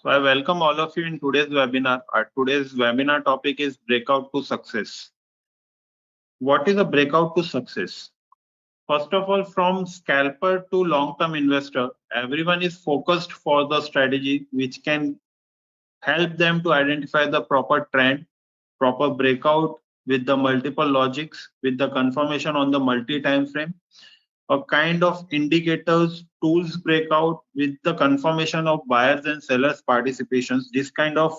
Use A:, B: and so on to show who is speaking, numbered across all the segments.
A: So I welcome all of you in today's webinar. Our today's webinar topic is breakout to success. What is a breakout to success? First of all, from scalper to long-term investor, everyone is focused for the strategy which can help them to identify the proper trend, proper breakout with the multiple logics, with the confirmation on the multi-time frame, a kind of indicators, tools breakout with the confirmation of buyers and sellers participations. This kind of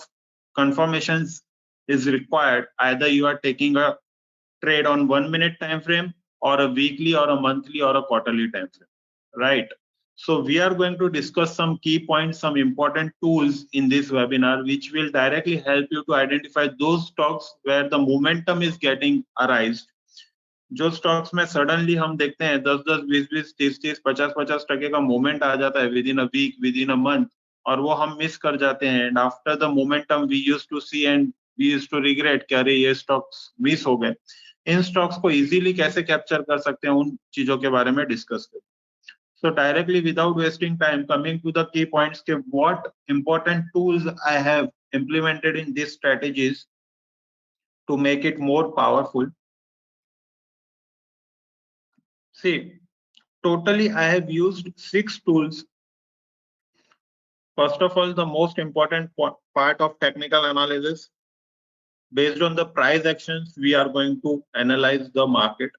A: confirmations is required. Either you are taking a trade on 1 minute time frame or a weekly or a monthly or a quarterly time frame, right? So we are going to discuss some key points, some important tools in this webinar, which will directly help you to identify those stocks where the momentum is getting arised. जो stocks में suddenly हम देखते हैं 10-10, 20-20, 30-30, 50-50% का moment आ जाता है within a week, within a month, और वो हम मिस कर जाते हैं and after the momentum we used to see and we used to regret कि अरे ये स्टॉक्स मिस हो गए। इन स्टॉक्स को इजीली कैसे कैप्चर कर सकते हैं, उन चीजों के बारे में डिस्कस करें। So directly without wasting time, coming to the key points, what important tools I have implemented in these strategies to make it more powerful. See, totally I have used 6 tools. First of all, the most important part of technical analysis. Based on the price actions, we are going to analyze the market.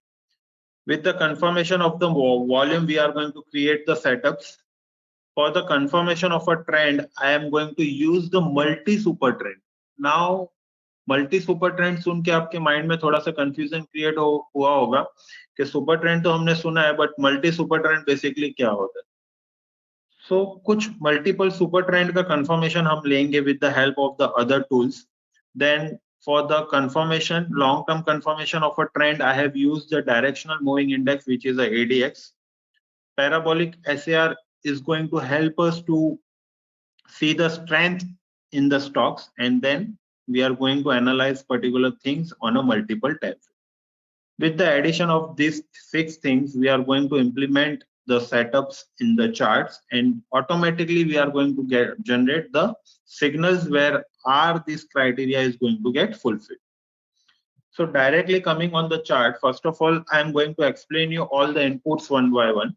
A: With the confirmation of the volume, we are going to create the setups. For the confirmation of a trend, I am going to use the multi super trend. Now, multi super trend सुन के आपके mind में थोड़ा सा confusion create हुआ होगा कि super trend तो हमने सुना है, but multi super trend basically क्या होता है। सो कुछ मल्टीपल सुपर ट्रेंड का कंफर्मेशन हम लेंगे with the help of the other tools. Then for the confirmation, long-term confirmation of a trend, I have used the directional moving index, which is a ADX. Parabolic SAR is going to help us to see the strength in the stocks, and then we are going to analyze particular things on a multiple time. With the addition of these 6 things, we are going to implement the setups in the charts, and automatically we are going to generate the signals where this criteria is going to get fulfilled. So directly coming on the chart, first of all, I am going to explain you all the inputs one by one.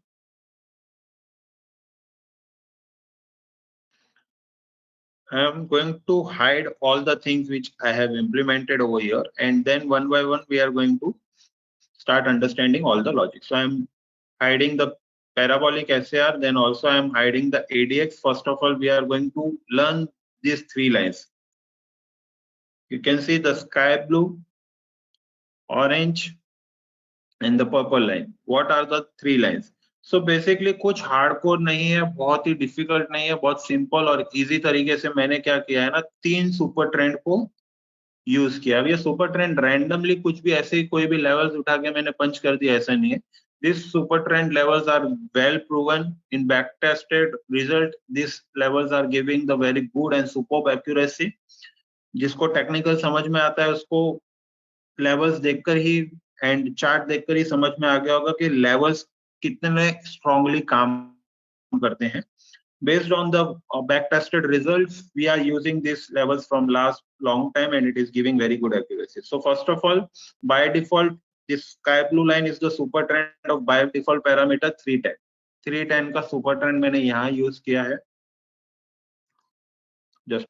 A: I am going to hide all the things which I have implemented over here, and then one by one we are going to start understanding all the logic. So I am hiding the parabolic SAR, then also I am hiding the ADX. First of all, we are going to learn these 3 lines. You can see the sky blue, orange, and the purple line. What are the 3 lines? So basically कुछ hardcore नहीं है, बहुत ही difficult नहीं है, बहुत simple और easy तरीके से मैंने क्या किया है ना, 3 सुपर ट्रेंड को यूज किया। अब ये सुपर ट्रेंड रैंडमली कुछ भी ऐसे ही कोई भी लेवल्स उठा के मैंने पंच कर दिया, ऐसा नहीं है। These super trend levels are well proven in back tested result. These levels are giving the very good and superb accuracy. जिसको टेक्निकल समझ में आता है उसको लेवल्स देखकर ही एंड चार्ट देखकर ही समझ में आ गया होगा कि लेवल्स कितने स्ट्रांगली काम करते हैं। Based on the back tested results, we are using these levels from last long time, and it is giving very good accuracy. So first of all, by default, this sky blue line is the super trend of by default parameter 310. 310 का super trend मैंने यहाँ use किया है। Just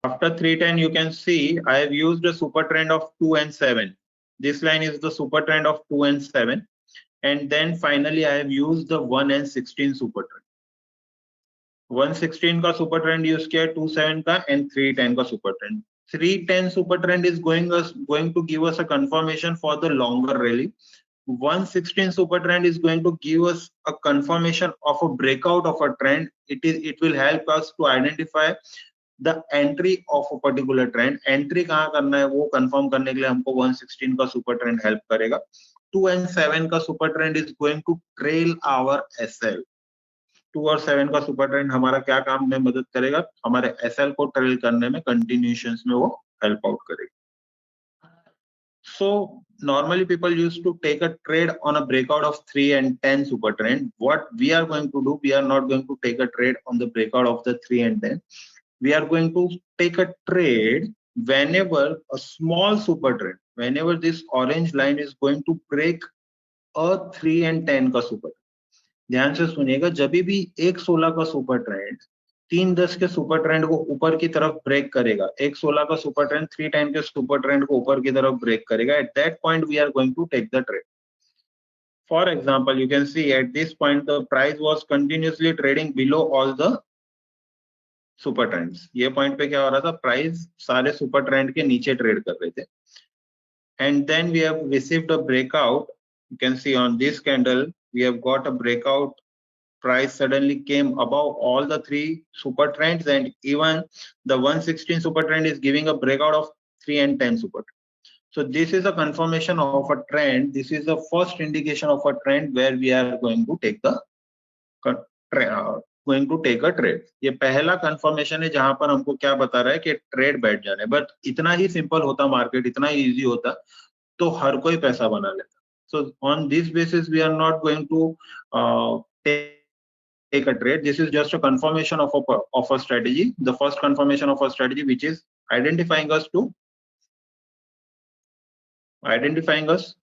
A: after 310, you can see I have used a super trend of 2 and 7. This line is the super trend of 2 and 7. And then finally, I have used the 1 and 16 super trend. 116 का super trend use किया, 27 का and 310 का super trend. 310 super trend is going to give us a confirmation for the longer rally. 116 super trend is going to give us a confirmation of a breakout of a trend. It will help us to identify the entry of a particular trend. Entry कहाँ करना है वो confirm करने के लिए हमको 116 का super trend help करेगा। 2 and 7 का super trend is going to trail our SL. 2 और 7 का सुपर ट्रेंड हमारा क्या काम में मदद करेगा, हमारे एसएल को ट्रेल करने में, कंटिन्यूएशंस में वो हेल्प आउट करेगा। So normally people used to take a trade on a breakout of 3 and 10 super trend. What we are going to do, we are not going to take a trade on the breakout of the 3 and 10. We are going to take a trade whenever a small super trend, whenever this orange line is going to break a 3 and 10 का super. ध्यान से सुनिएगा, जब भी एक 16 का super trend 3-10 के super trend को ऊपर की तरफ ब्रेक करेगा, एक 16 का सुपर ट्रेंड 3-10 के सुपर ट्रेंड को ऊपर की तरफ ब्रेक करेगा, at that point we are going to take the trade. For example, you can see at this point the price was continuously trading below all the super trends. ये point पे क्या हो रहा था, प्राइस सारे super trend के नीचे trade कर रहे थे. And then we have received a breakout. You can see on this candle we have got a breakout. Price suddenly came above all the 3 super trends, and even the 116 super trend is giving a breakout of 3 and 10 super trend. So this is a confirmation of a trend. This is the first indication of a trend where we are going to take a trade. ये पहला confirmation है जहां पर हमको क्या बता रहा है कि ट्रेड बैठ जाने. बट इतना ही सिंपल होता मार्केट, इतना ही इजी होता तो हर कोई पैसा बना लेता. So on this basis, we are not going to take a trade. This is just a confirmation of a strategy. The first confirmation of a strategy, which is identifying us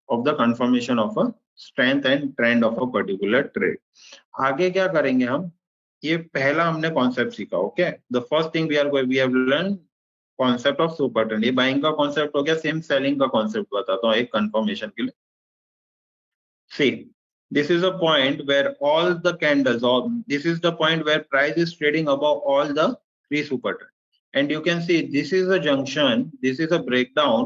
A: of the confirmation of a strength and trend of a particular trade. आगे क्या करेंगे हम, ये पहला हमने concept सीखा. Okay, the first thing we have learn concept of super trend. ये buying का कॉन्सेप्ट हो गया. सेम सेलिंग का कॉन्सेप्ट बताता हूँ एक कंफर्मेशन के लिए. See, this is a point where all the candles, or this is the point where price is trading above all the 3 super trend, and you can see this is a junction, this is a breakdown,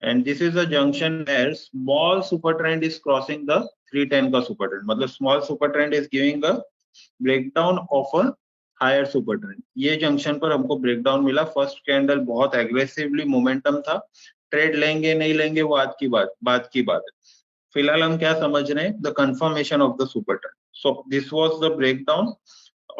A: and this is a junction where small super trend is crossing the 310 का super trend. मतलब small super trend is giving a breakdown of a higher super trend. ये junction पर हमको breakdown मिला. First candle बहुत aggressively momentum था. Trade लेंगे नहीं लेंगे वो बात की बात है. फिलहाल हम क्या समझ रहे हैं, the confirmation of the super trend. So this was the breakdown.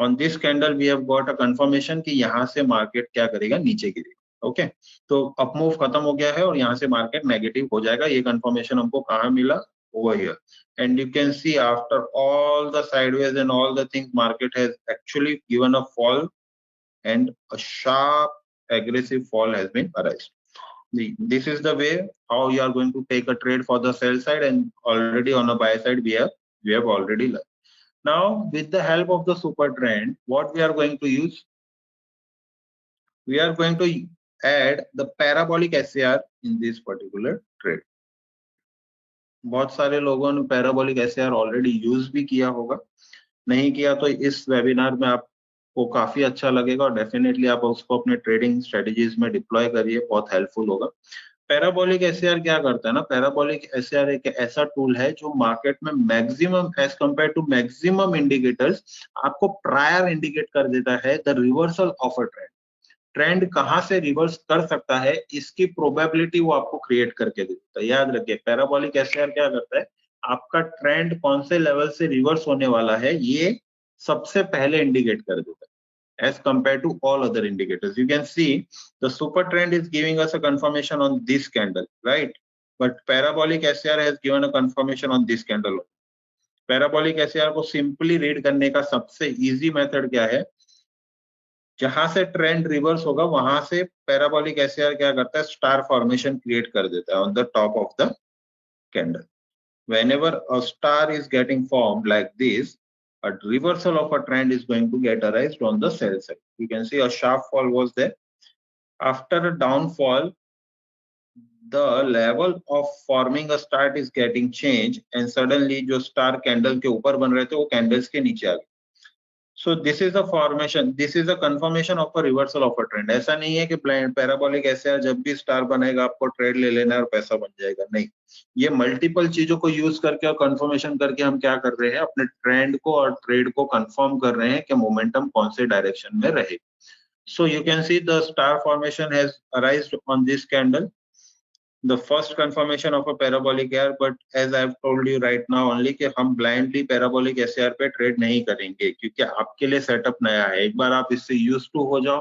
A: On this candle we have got a confirmation कि यहाँ से मार्केट क्या करेगा, नीचे गिरेगा. ओके, तो अप मूव खत्म हो गया है और यहाँ से मार्केट नेगेटिव हो जाएगा. ये कंफर्मेशन हमको कहाँ मिला, over here. And you can C after all the sideways and all the things, market has actually given a fall and a sharp aggressive fall has been arised. This is the way how you are going to take a trade for the sell side, and already on the buy side we have already learned. Now with the help of the super trend, what we are going to use, we are going to add the parabolic SAR in this particular trade. बहुत सारे लोगों ने parabolic SAR already use भी किया होगा. नहीं किया तो इस वेबिनार में आपको काफी अच्छा लगेगा और डेफिनेटली आप उसको अपने ट्रेडिंग स्ट्रेटजीज में डिप्लॉय करिए, बहुत हेल्पफुल होगा. पैराबोलिक एसएआर क्या करता है ना, पैराबोलिक एसएआर एक ऐसा टूल है जो मार्केट में maximum as compare to maximum indicators आपको प्रायर इंडिकेट कर देता है the reversal of a trend. Trend कहां से रिवर्स कर सकता है इसकी प्रोबेबिलिटी वो आपको क्रिएट करके देता है. याद रखिए, पैराबोलिक एसएआर क्या करता है, आपका ट्रेंड कौन से लेवल से रिवर्स होने वाला है ये सबसे पहले इंडिकेट कर देता है as compared to all other indicators. You can see the super trend is giving us a confirmation on this candle, right? But parabolic SAR has given a confirmation on this candle. Parabolic SAR को simply read करने का सबसे easy method क्या है, जहां से trend reverse होगा वहां से पैराबोलिक एसआर क्या करता है, स्टार फॉर्मेशन क्रिएट कर देता है on the top of the candle. Whenever a star is getting formed like this, a reversal of a trend is going to get arised on the sell side. You can see a sharp fall was there. After a downfall, the level of forming a star is getting changed, and suddenly जो star candle के ऊपर बन रहे थे वो candles के नीचे आ गए. So this is a formation, this is a confirmation of a reversal of a trend. ऐसा नहीं है कि पैराबोलिक SAR जब भी स्टार बनेगा आपको ट्रेड ले लेना है और पैसा बन जाएगा, नहीं. ये मल्टीपल चीजों को यूज करके और कंफर्मेशन करके हम क्या कर रहे हैं, अपने ट्रेंड को और ट्रेड को कंफर्म कर रहे हैं कि मोमेंटम कौन से डायरेक्शन में रहे. So you can see the star formation has arisen on this candle, the first confirmation of a parabolic AR. But as I have told you right now only कि हम blindly parabolic SAR पे trade नहीं करेंगे क्योंकि आपके लिए setup नया है. एक बार आप इससे यूज टू हो जाओ,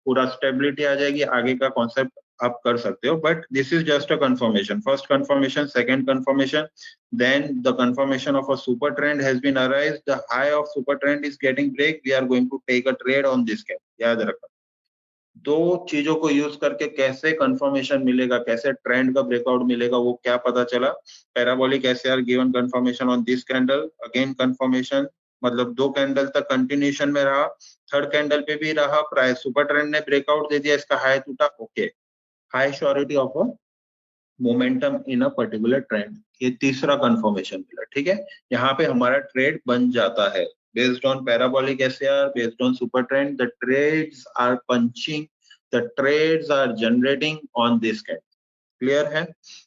A: पूरा स्टेबिलिटी आ जाएगी, आगे का कॉन्सेप्ट आप कर सकते हो, but this is just a confirmation, first confirmation, second confirmation, then the confirmation of a super trend has been arised, the high of super trend is getting break, we are going to take a trade on this gap. याद रखना, दो चीजों को use करके कैसे confirmation मिलेगा, कैसे trend का ब्रेकआउट मिलेगा, वो क्या पता चला। Parabolic SR given confirmation on this candle, again confirmation, मतलब दो कैंडल तक कंटिन्यूएशन में रहा, थर्ड कैंडल पे भी रहा, प्राइस सुपर ट्रेंड ने ब्रेकआउट दे दिया, इसका हाई टूटा, okay, high surety of a momentum in a particular trend, ये तीसरा कंफर्मेशन मिला, ठीक है। यहाँ पे हमारा ट्रेड बन जाता है based on parabolic SAR, based on super trend, the trades are punching, the trades are generating on this candle. Clear है?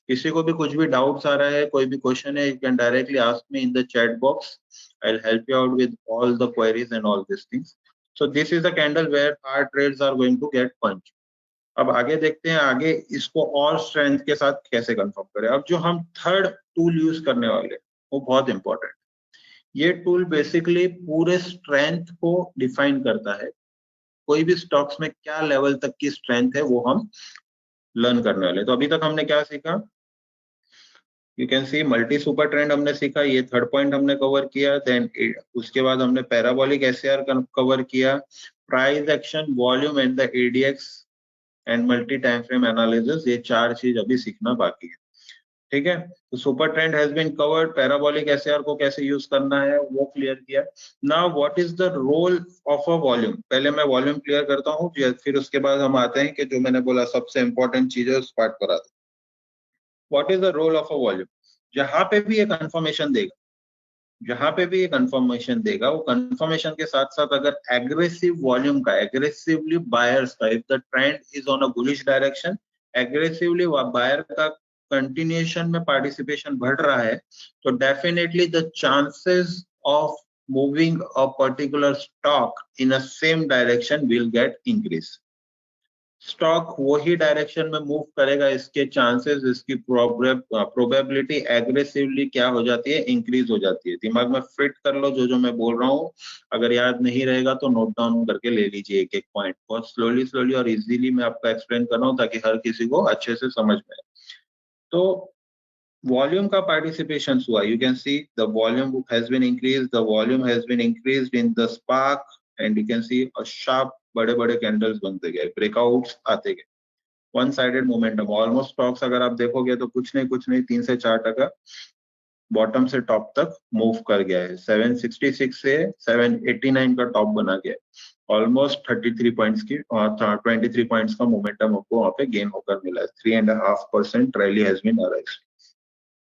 A: किसी को भी कुछ भी डाउट्स आ रहा है, कोई भी क्वेश्चन है, you can directly ask me in the chat box. I'll help you out with all the queries and all these things. So this is the candle where our trades are going to get punched. अब आगे देखते हैं, आगे इसको और strength के साथ कैसे कंफर्म करें। अब जो हम थर्ड टूल यूज करने वाले वो बहुत इंपॉर्टेंट, ये टूल बेसिकली पूरे स्ट्रेंथ को डिफाइन करता है, कोई भी स्टॉक्स में क्या लेवल तक की स्ट्रेंथ है वो हम लर्न करने वाले। तो अभी तक हमने क्या सीखा, you can C multi super trend हमने सीखा, ये थर्ड पॉइंट हमने कवर किया, देन उसके बाद हमने पैराबोलिक एसआर कवर किया, price action, volume and the ADX and multi time frame analysis, ये चार चीज अभी सीखना बाकी है, ठीक है। तो super trend has been covered, parabolic SAR को कैसे यूज करना है वो क्लियर किया। Now what is the role of a volume, पहले मैं वॉल्यूम क्लियर करता हूँ, फिर उसके बाद हम आते हैं कि जो मैंने बोला सबसे इंपॉर्टेंट चीज है उस पार्ट पर आते हैं। What is the role of a volume, जहां पे भी ये कंफर्मेशन देगा, जहां पे भी ये कंफर्मेशन देगा, वो कंफर्मेशन के साथ साथ अगर एग्रेसिव वॉल्यूम का, एग्रेसिवली बायर्स का, if the trend is on a bullish direction, aggressively buyer का कंटिन्यूएशन में पार्टिसिपेशन बढ़ रहा है, तो definitely the chances of moving a particular stock in a same direction will get increase. Stock वही direction में move करेगा, इसके चांसेस, इसकी प्रोबेबिलिटी एग्रेसिवली क्या हो जाती है, इंक्रीज हो जाती है। दिमाग में फिट कर लो जो जो मैं बोल रहा हूँ, अगर याद नहीं रहेगा तो नोट डाउन करके ले लीजिए एक एक पॉइंट, बहुत स्लोली स्लोली और इजीली मैं आपको एक्सप्लेन कर रहा हूँ ताकि हर किसी को अच्छे से समझ में आए। तो वॉल्यूम का पार्टिसिपेशन हुआ, you can see the volume has been increase, the volume has been increased in the spark, and you can see a sharp, बड़े बड़े कैंडल्स बनते गए, ब्रेकआउट्स आते गए, one sided momentum, almost stocks अगर आप देखोगे तो कुछ नहीं 3 से 4% बॉटम से टॉप तक मूव कर गया है, 766 से 789 का टॉप बना गया है, ऑलमोस्ट 33 पॉइंट्स की 23 पॉइंट्स का मोमेंटम आपको वहां पे गेन होकर मिला है, 3.5% rally has been arised.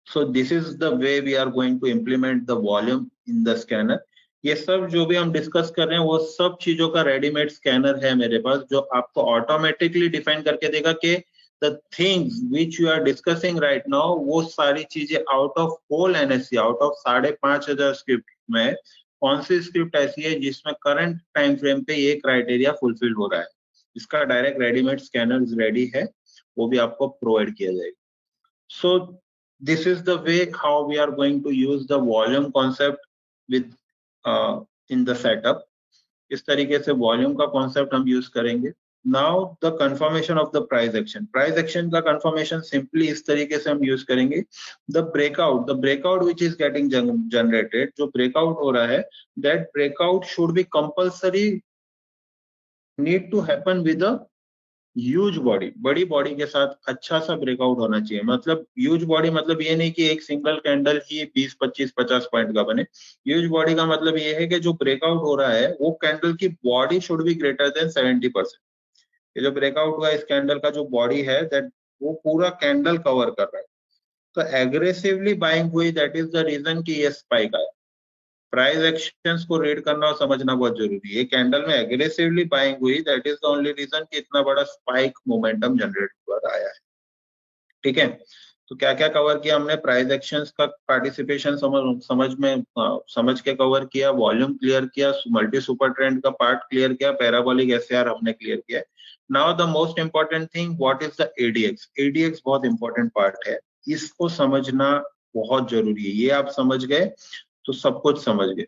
A: So this is the way we are going to implement the volume in the scanner. ये सब जो भी हम डिस्कस कर रहे हैं वो सब चीजों का रेडीमेड स्कैनर है मेरे पास, जो आपको ऑटोमेटिकली डिफाइन करके देगा कि the things which you are discussing right now, वो सारी चीजें out of whole NSC, out of 5,500 script में कौन सी स्क्रिप्ट ऐसी है जिसमें करंट टाइम फ्रेम पे ये क्राइटेरिया फुलफिल हो रहा है, इसका डायरेक्ट रेडीमेड स्कैनर रेडी है, वो भी आपको प्रोवाइड किया जाएगा। So this is the way how we are going to use the volume concept with in the setup. इस तरीके से वॉल्यूम का कॉन्सेप्ट हम यूज करेंगे। Now the confirmation of the price action, price action का confirmation simply इस तरीके से हम यूज करेंगे, the breakout which is getting generated, जो ब्रेकआउट हो रहा है, that breakout should be compulsory need to happen with a huge body, बड़ी बॉडी के साथ अच्छा सा ब्रेकआउट होना चाहिए। मतलब ह्यूज बॉडी मतलब ये नहीं कि एक सिंगल कैंडल ही 20, 25, 50 पॉइंट का बने। ह्यूज बॉडी का मतलब ये है कि जो ब्रेकआउट हो रहा है वो कैंडल की body should be greater than 70%। ये जो ब्रेकआउट हुआ इस कैंडल का जो बॉडी है दैट वो पूरा कैंडल कवर कर रहा है, तो एग्रेसिवली बाइंग हुई, दैट इज द रीजन कि ये स्पाइक आया। प्राइस एक्शंस को रीड करना और समझना बहुत जरूरी है। कैंडल में एग्रेसिवली बाइंग हुई, that is the only reason कि इतना बड़ा स्पाइक मोमेंटम जनरेट हुआ आया है, ठीक है। तो क्या क्या कवर किया हमने, प्राइस एक्शंस का पार्टिसिपेशन समझ के कवर किया, वॉल्यूम क्लियर किया, मल्टी सुपर ट्रेंड का पार्ट क्लियर किया, पैराबोलिक एसआर हमने क्लियर किया। Now the most important thing, what is the ADX. ADX बहुत इंपॉर्टेंट पार्ट है, इसको समझना बहुत जरूरी है। ये आप समझ गए तो सब कुछ समझ गए।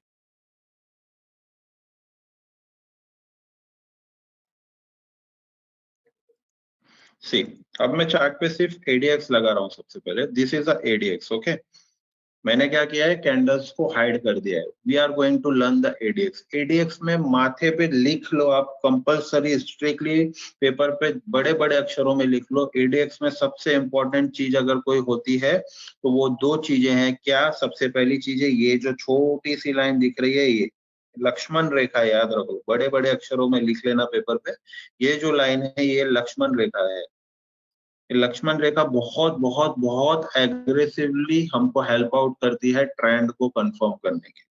A: सी, अब मैं चार्ट पे सिर्फ एडीएक्स लगा रहा हूँ सबसे पहले। This is a ADX, okay. मैंने क्या किया है, कैंडल्स को हाइड कर दिया है। We are going to learn the ADX. ADX में माथे पे लिख लो आप, कंपलसरी स्ट्रिक्टली पेपर पे बड़े बड़े अक्षरों में लिख लो। एडीएक्स में सबसे इंपॉर्टेंट चीज अगर कोई होती है तो वो दो चीजें हैं। क्या? सबसे पहली चीज है ये जो छोटी सी लाइन दिख रही है, ये लक्ष्मण रेखा, याद रखो, बड़े बड़े अक्षरों में लिख लेना पेपर पे। ये जो लाइन है ये लक्ष्मण रेखा है। लक्ष्मण रेखा बहुत बहुत बहुत एग्रेसिवली हमको हेल्प आउट करती है ट्रेंड को कंफर्म करने के।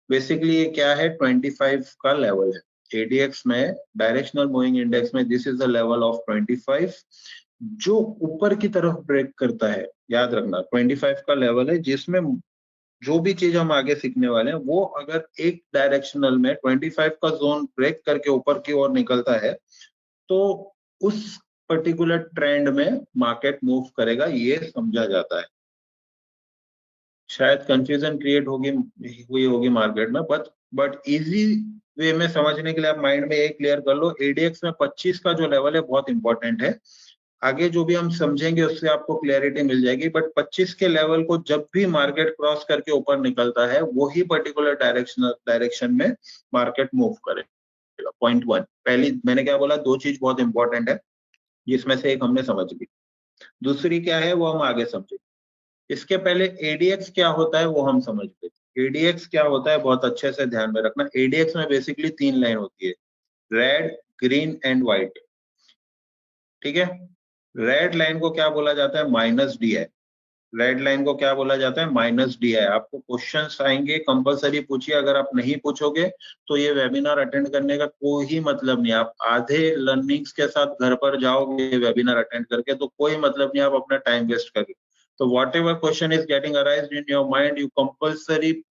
A: बेसिकली ये क्या है, 25 का लेवल है एडीएक्स में, डायरेक्शनल मूविंग इंडेक्स में। This is the level of 25 जो ऊपर की तरफ ब्रेक करता है। याद रखना 25 का लेवल है जिसमें जो भी चीज हम आगे सीखने वाले हैं वो अगर एक डायरेक्शनल में 25 का जोन ब्रेक करके ऊपर की ओर निकलता है तो उस पर्टिकुलर ट्रेंड में मार्केट मूव करेगा, ये समझा जाता है। शायद कंफ्यूजन क्रिएट हुई होगी मार्केट में, बट इजी वे में समझने के लिए आप माइंड में ये क्लियर कर लो, एडीएक्स में 25 का जो लेवल है बहुत इंपॉर्टेंट है। आगे जो भी हम समझेंगे उससे आपको क्लैरिटी मिल जाएगी, बट 25 के लेवल को जब भी मार्केट क्रॉस करके ऊपर निकलता है वही पर्टिकुलर डायरेक्शन में मार्केट मूव करेगा। पॉइंट वन, पहली मैंने क्या बोला, दो चीज बहुत इंपॉर्टेंट है जिसमें से एक हमने समझ ली, दूसरी क्या है वो हम आगे समझेंगे। इसके पहले एडीएक्स क्या होता है वो हम समझ लेते। एडीएक्स क्या होता है बहुत अच्छे से ध्यान में रखना। एडीएक्स में बेसिकली तीन लाइन होती है, रेड, ग्रीन एंड व्हाइट। ठीक है, रेड लाइन को क्या बोला जाता है, minus D I. Red line को क्या बोला जाता है, माइनस डी आई। आपको क्वेश्चंस आएंगे, कंपलसरी पूछिए। अगर आप नहीं पूछोगे तो ये वेबिनार अटेंड करने का कोई मतलब नहीं। आप आधे लर्निंग्स के साथ घर पर जाओगे वेबिनार अटेंड करके तो कोई मतलब नहीं, आप अपना टाइम वेस्ट करोगे। तो what ever question is getting arised in your mind, you compulsory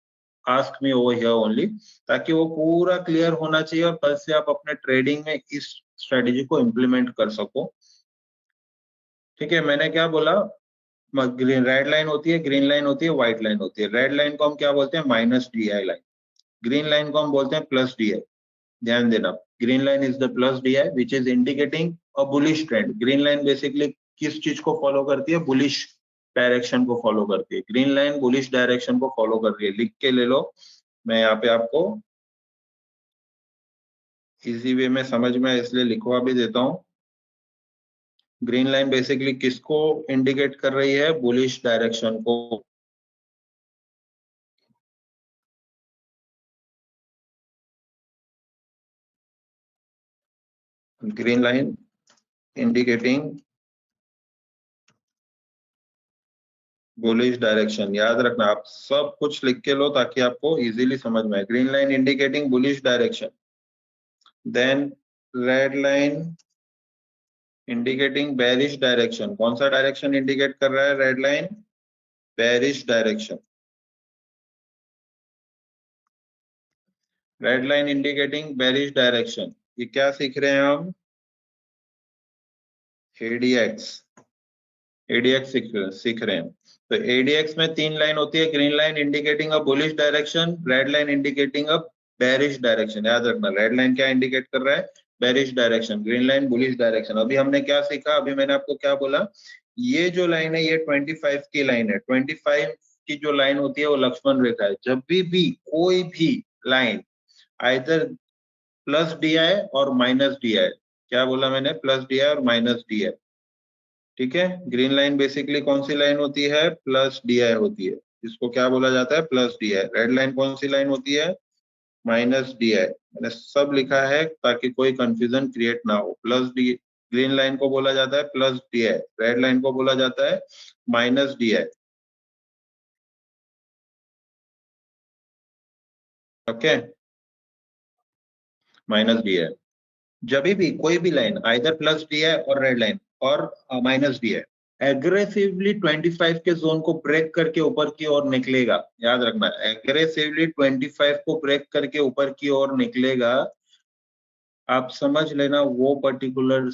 A: ask me over here only, ताकि वो पूरा क्लियर होना चाहिए और कल से आप अपने ट्रेडिंग में इस स्ट्रेटेजी को इम्प्लीमेंट कर सको। ठीक है, मैंने क्या बोला, ग्रीन रेड लाइन होती है, ग्रीन लाइन होती है, व्हाइट लाइन होती है। रेड लाइन को हम क्या बोलते हैं, minus D I line. Green line को हम बोलते हैं प्लस डी आई। ध्यान देना, green line is the plus D I which is indicating a bullish trend. Green line basically किस चीज को फॉलो करती है, बुलिश डायरेक्शन को फॉलो करती है। ग्रीन लाइन बुलिश डायरेक्शन को फॉलो कर रही है, लिख के ले लो। मैं यहाँ पे आपको इजी वे में समझ में इसलिए लिखवा भी देता हूँ। ग्रीन लाइन बेसिकली किसको इंडिकेट कर रही है, बुलिश डायरेक्शन को। Green line indicating bullish direction. याद रखना, आप सब कुछ लिख के लो ताकि आपको इजीली समझ में आए। Green line indicating bullish direction, then red line indicating bearish direction. कौन सा डायरेक्शन इंडिकेट कर रहा है red line, bearish direction. Red line indicating bearish direction. ये क्या सीख रहे हैं हम, एडीएक्स। एडीएक्स सीख रहे हैं। तो एडीएक्स में तीन लाइन होती है, ग्रीन लाइन इंडिकेटिंग अ bullish direction, red line indicating अ बेरिश डायरेक्शन। याद रखना, रेड लाइन क्या इंडिकेट कर रहा है, bearish direction, green line bullish direction. अभी हमने क्या सीखा, अभी मैंने आपको क्या बोला, ये जो लाइन है ये 25 की लाइन है। 25 की जो लाइन होती है वो लक्ष्मण रेखा है। जब भी कोई भी line either plus D I और माइनस डी आई, क्या बोला मैंने, प्लस डी आई और माइनस डी आई। ठीक है, ग्रीन लाइन बेसिकली कौन सी लाइन होती है, प्लस डी आई होती है, इसको क्या बोला जाता है, plus D I. Red line कौन सी लाइन होती है, माइनस डी आई। मैंने सब लिखा है ताकि कोई कंफ्यूजन क्रिएट ना हो। प्लस डी, ग्रीन लाइन को बोला जाता है plus D I, red line को बोला जाता है minus D I. Okay, minus D I. जब भी कोई भी line either plus D I और रेड लाइन और माइनस डी आई एग्रेसिवली 25 के जोन को ब्रेक करके ऊपर की ओर निकलेगा। याद रखना, एग्रेसिवली 25 को ब्रेक करके ऊपर की ओर निकलेगा। आप समझ लेना वो पर्टिकुलर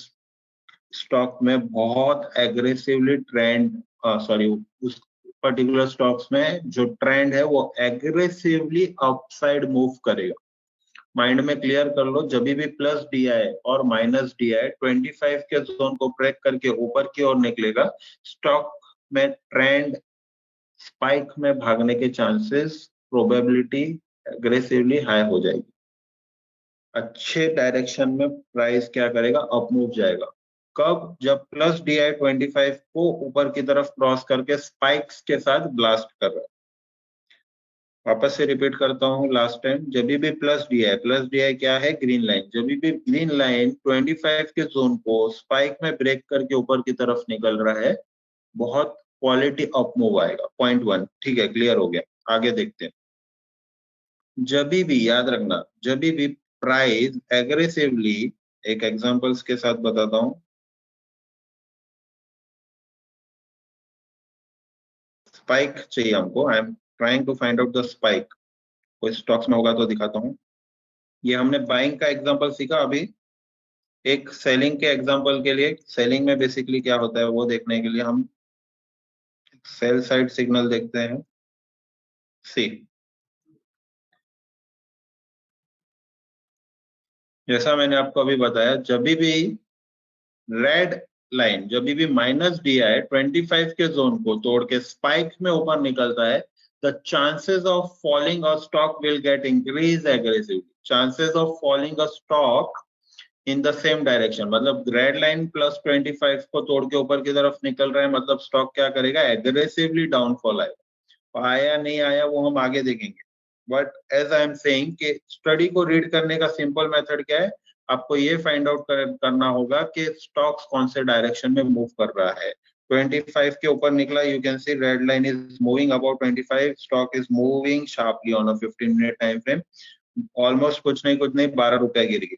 A: स्टॉक में बहुत एग्रेसिवली ट्रेंड, सॉरी, उस पर्टिकुलर स्टॉक्स में जो ट्रेंड है वो एग्रेसिवली अपसाइड मूव करेगा। माइंड में क्लियर कर लो, जब भी प्लस DI और माइनस DI 25 के जोन को ब्रेक करके ऊपर की ओर निकलेगा, स्टॉक में ट्रेंड स्पाइक में भागने के चांसेस, प्रोबेबिलिटी एग्रेसिवली हाई हो जाएगी। अच्छे डायरेक्शन में प्राइस क्या करेगा, अप मूव जाएगा। कब? जब प्लस DI 25 को ऊपर की तरफ क्रॉस करके स्पाइक्स के साथ ब्लास्ट कर रहा है। वापस से रिपीट करता हूँ लास्ट टाइम, जब भी प्लस DI क्या है, ग्रीन लाइन, जब भी ग्रीन लाइन 25 के जोन को स्पाइक में ब्रेक करके ऊपर की तरफ निकल रहा है, बहुत क्वालिटी अप मूव आएगा। पॉइंट 1, ठीक है, क्लियर हो गया। आगे देखते हैं। जब भी याद रखना, जब भी प्राइस एग्रेसिवली, एक एग्जांपल्स के साथ बताता हूं, स्पाइक चाहिए हमको, I am trying to find out the spike. कोई स्टॉक्स में होगा तो दिखाता हूं। ये हमने बाइंग का एग्जांपल सीखा अभी। एक सेलिंग के एग्जांपल के लिए, सेलिंग में बेसिकली क्या होता है वो देखने के लिए हम सेल साइड सिग्नल देखते हैं। सी, जैसा मैंने आपको अभी बताया, जब भी रेड लाइन, जब भी माइनस DI 25 के जोन को तोड़ के स्पाइक में ऊपर निकलता है, the chances of falling a stock will get increase aggressively. Chances of falling a stock in the same direction, मतलब रेड लाइन प्लस 25 को तोड़ के ऊपर की तरफ निकल रहा है, मतलब स्टॉक क्या करेगा, एग्रेसिवली डाउनफॉल आएगा। आया नहीं आया वो हम आगे देखेंगे, but as I am saying कि स्टडी को रीड करने का सिंपल मेथड क्या है, आपको ये फाइंड आउट करना होगा कि स्टॉक्स कौन से डायरेक्शन में मूव कर रहा है। 25 के ऊपर निकला, you can C red line is moving about 25, stock is moving sharply on a 15 minute time frame, almost कुछ नहीं 12 रुपए गिर गए,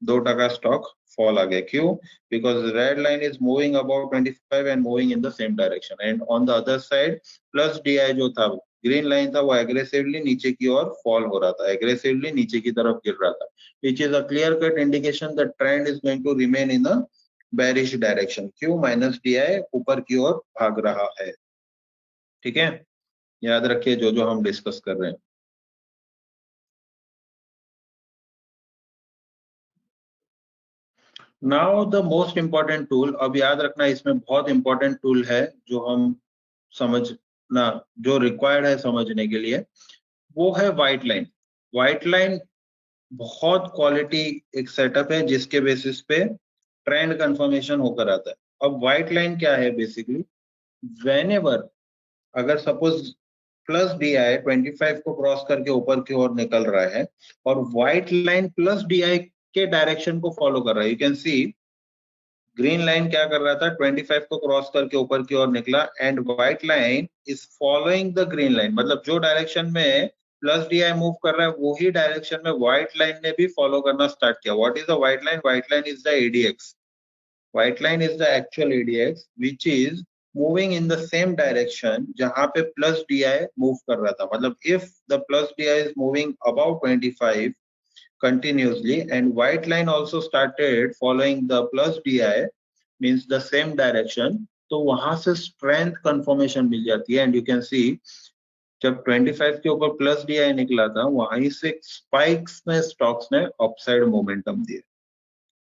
A: 2% स्टॉक फॉल आ गया। क्यों? Because red line is moving about 25 and moving in the same direction, and on the other side plus DI जो था, green line था, वो एग्रेसिवली नीचे की ओर फॉल हो रहा था, एग्रेसिवली नीचे की तरफ गिर रहा था, which is a clear cut indication the trend is going to remain in a bearish direction. क्यों? माइनस DI ऊपर की ओर भाग रहा है। ठीक है, याद रखिए जो जो हम डिस्कस कर रहे हैं। Now the most important tool, अब याद रखना इसमें बहुत इंपॉर्टेंट टूल है जो हम समझना, जो रिक्वायर्ड है समझने के लिए, वो है व्हाइट लाइन। व्हाइट लाइन बहुत क्वालिटी एक सेटअप है जिसके बेसिस पे ट्रेंड कंफर्मेशन होकर आता है। अब व्हाइट लाइन क्या है, बेसिकली व्हेनेवर, अगर सपोज प्लस DI 25 को क्रॉस करके ऊपर की ओर निकल रहा है और व्हाइट लाइन प्लस DI के डायरेक्शन को फॉलो कर रहा है, you can C green line क्या कर रहा था, 25 को क्रॉस करके ऊपर की ओर निकला, and white line is following the green line, मतलब जो डायरेक्शन में प्लस DI मूव कर रहा है वही डायरेक्शन में व्हाइट लाइन ने भी फॉलो करना स्टार्ट किया। What is the white line? White line is the ADX। White line is the actual ADX which is moving in the same direction जहां पे प्लस DI मूव कर रहा था। मतलब if the plus DI is moving about 25 continuously and white line also started following the plus DI, means the same direction, तो वहां से strength confirmation मिल जाती है। एंड यू कैन सी जब 25 के ऊपर प्लस DI निकला था, वहीं से स्पाइक्स में स्टॉक्स ने अपसाइड मोमेंटम दिए,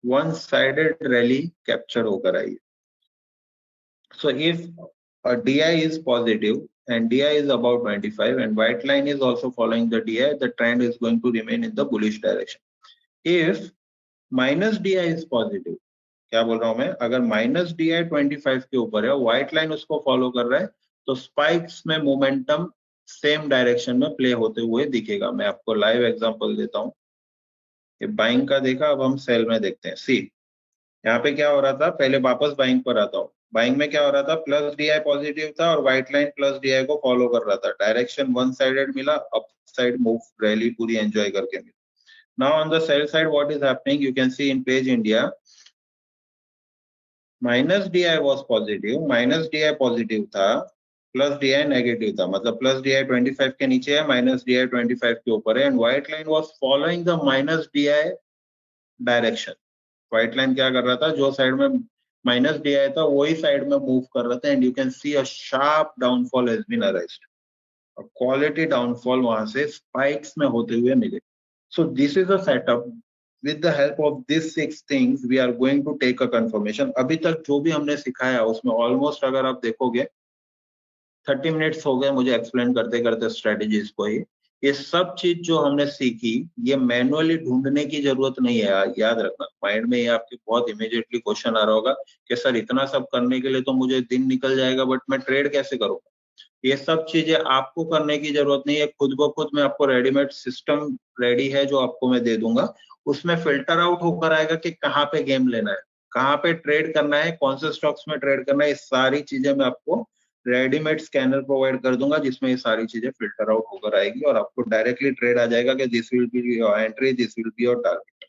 A: वन साइडेड रैली कैप्चर होकर आई। So if a DI is positive and DI is about 25 and white line is also following the DI, the trend is going to remain in the bullish direction. If minus DI is positive, क्या बोल रहा हूं मैं, अगर minus DI 25 के ऊपर है, white line उसको फॉलो कर रहा है, तो स्पाइक्स में मोमेंटम सेम डायरेक्शन में प्ले होते हुए दिखेगा। मैं आपको लाइव एग्जांपल देता हूं। ये बाइंग का देखा, अब हम सेल में देखते हैं। सी, यहाँ पे क्या हो रहा था, पहले वापस बाइंग पर आता हूँ। बाइंग में क्या हो रहा था, प्लस DI पॉजिटिव था और व्हाइट लाइन प्लस DI को फॉलो कर रहा था, डायरेक्शन वन साइडेड मिला, अप साइड मूव रैली पूरी एंजॉय करके मिला। Now on the sell side what is happening, you can see in page India, minus DI was positive, minus DI positive था, plus DI negative था, मतलब plus DI 25 के नीचे है, minus DI 25 के ऊपर है, and white line was following the minus DI direction. White line क्या कर रहा था, जो साइड में माइनस DI था वही साइड में मूव कर रहा था, and you can see a sharp downfall has been arised. Quality downfall वहां से स्पाइक्स में होते हुए मिले। So this is a setup. With the help of these 6 things, we are going to take a confirmation. अभी तक जो भी हमने सिखाया उसमें ऑलमोस्ट अगर आप देखोगे 30 मिनट्स हो गए मुझे एक्सप्लेन करते करते स्ट्रेटेजीज को ही। ये सब चीज जो हमने सीखी ये मैनुअली ढूंढने की जरूरत नहीं है, याद रखना। माइंड में ये आपके बहुत इमीडिएटली क्वेश्चन आ रहा होगा कि सर इतना सब करने के लिए तो मुझे दिन निकल जाएगा, बट मैं ट्रेड कैसे करूंगा? ये सब चीजें आपको करने की जरूरत नहीं है, खुद ब खुद में आपको रेडीमेड सिस्टम रेडी है जो आपको मैं दे दूंगा। उसमें फिल्टर आउट होकर आएगा कि कहाँ पे गेम लेना है, कहाँ पे ट्रेड करना है, कौन से स्टॉक्स में ट्रेड करना है। ये सारी चीजें मैं आपको रेडीमेड स्कैनर प्रोवाइड कर दूंगा जिसमें ये सारी चीजें फिल्टर आउट होकर आएगी और आपको डायरेक्टली ट्रेड आ जाएगा कि this will be your entry, this will be your target.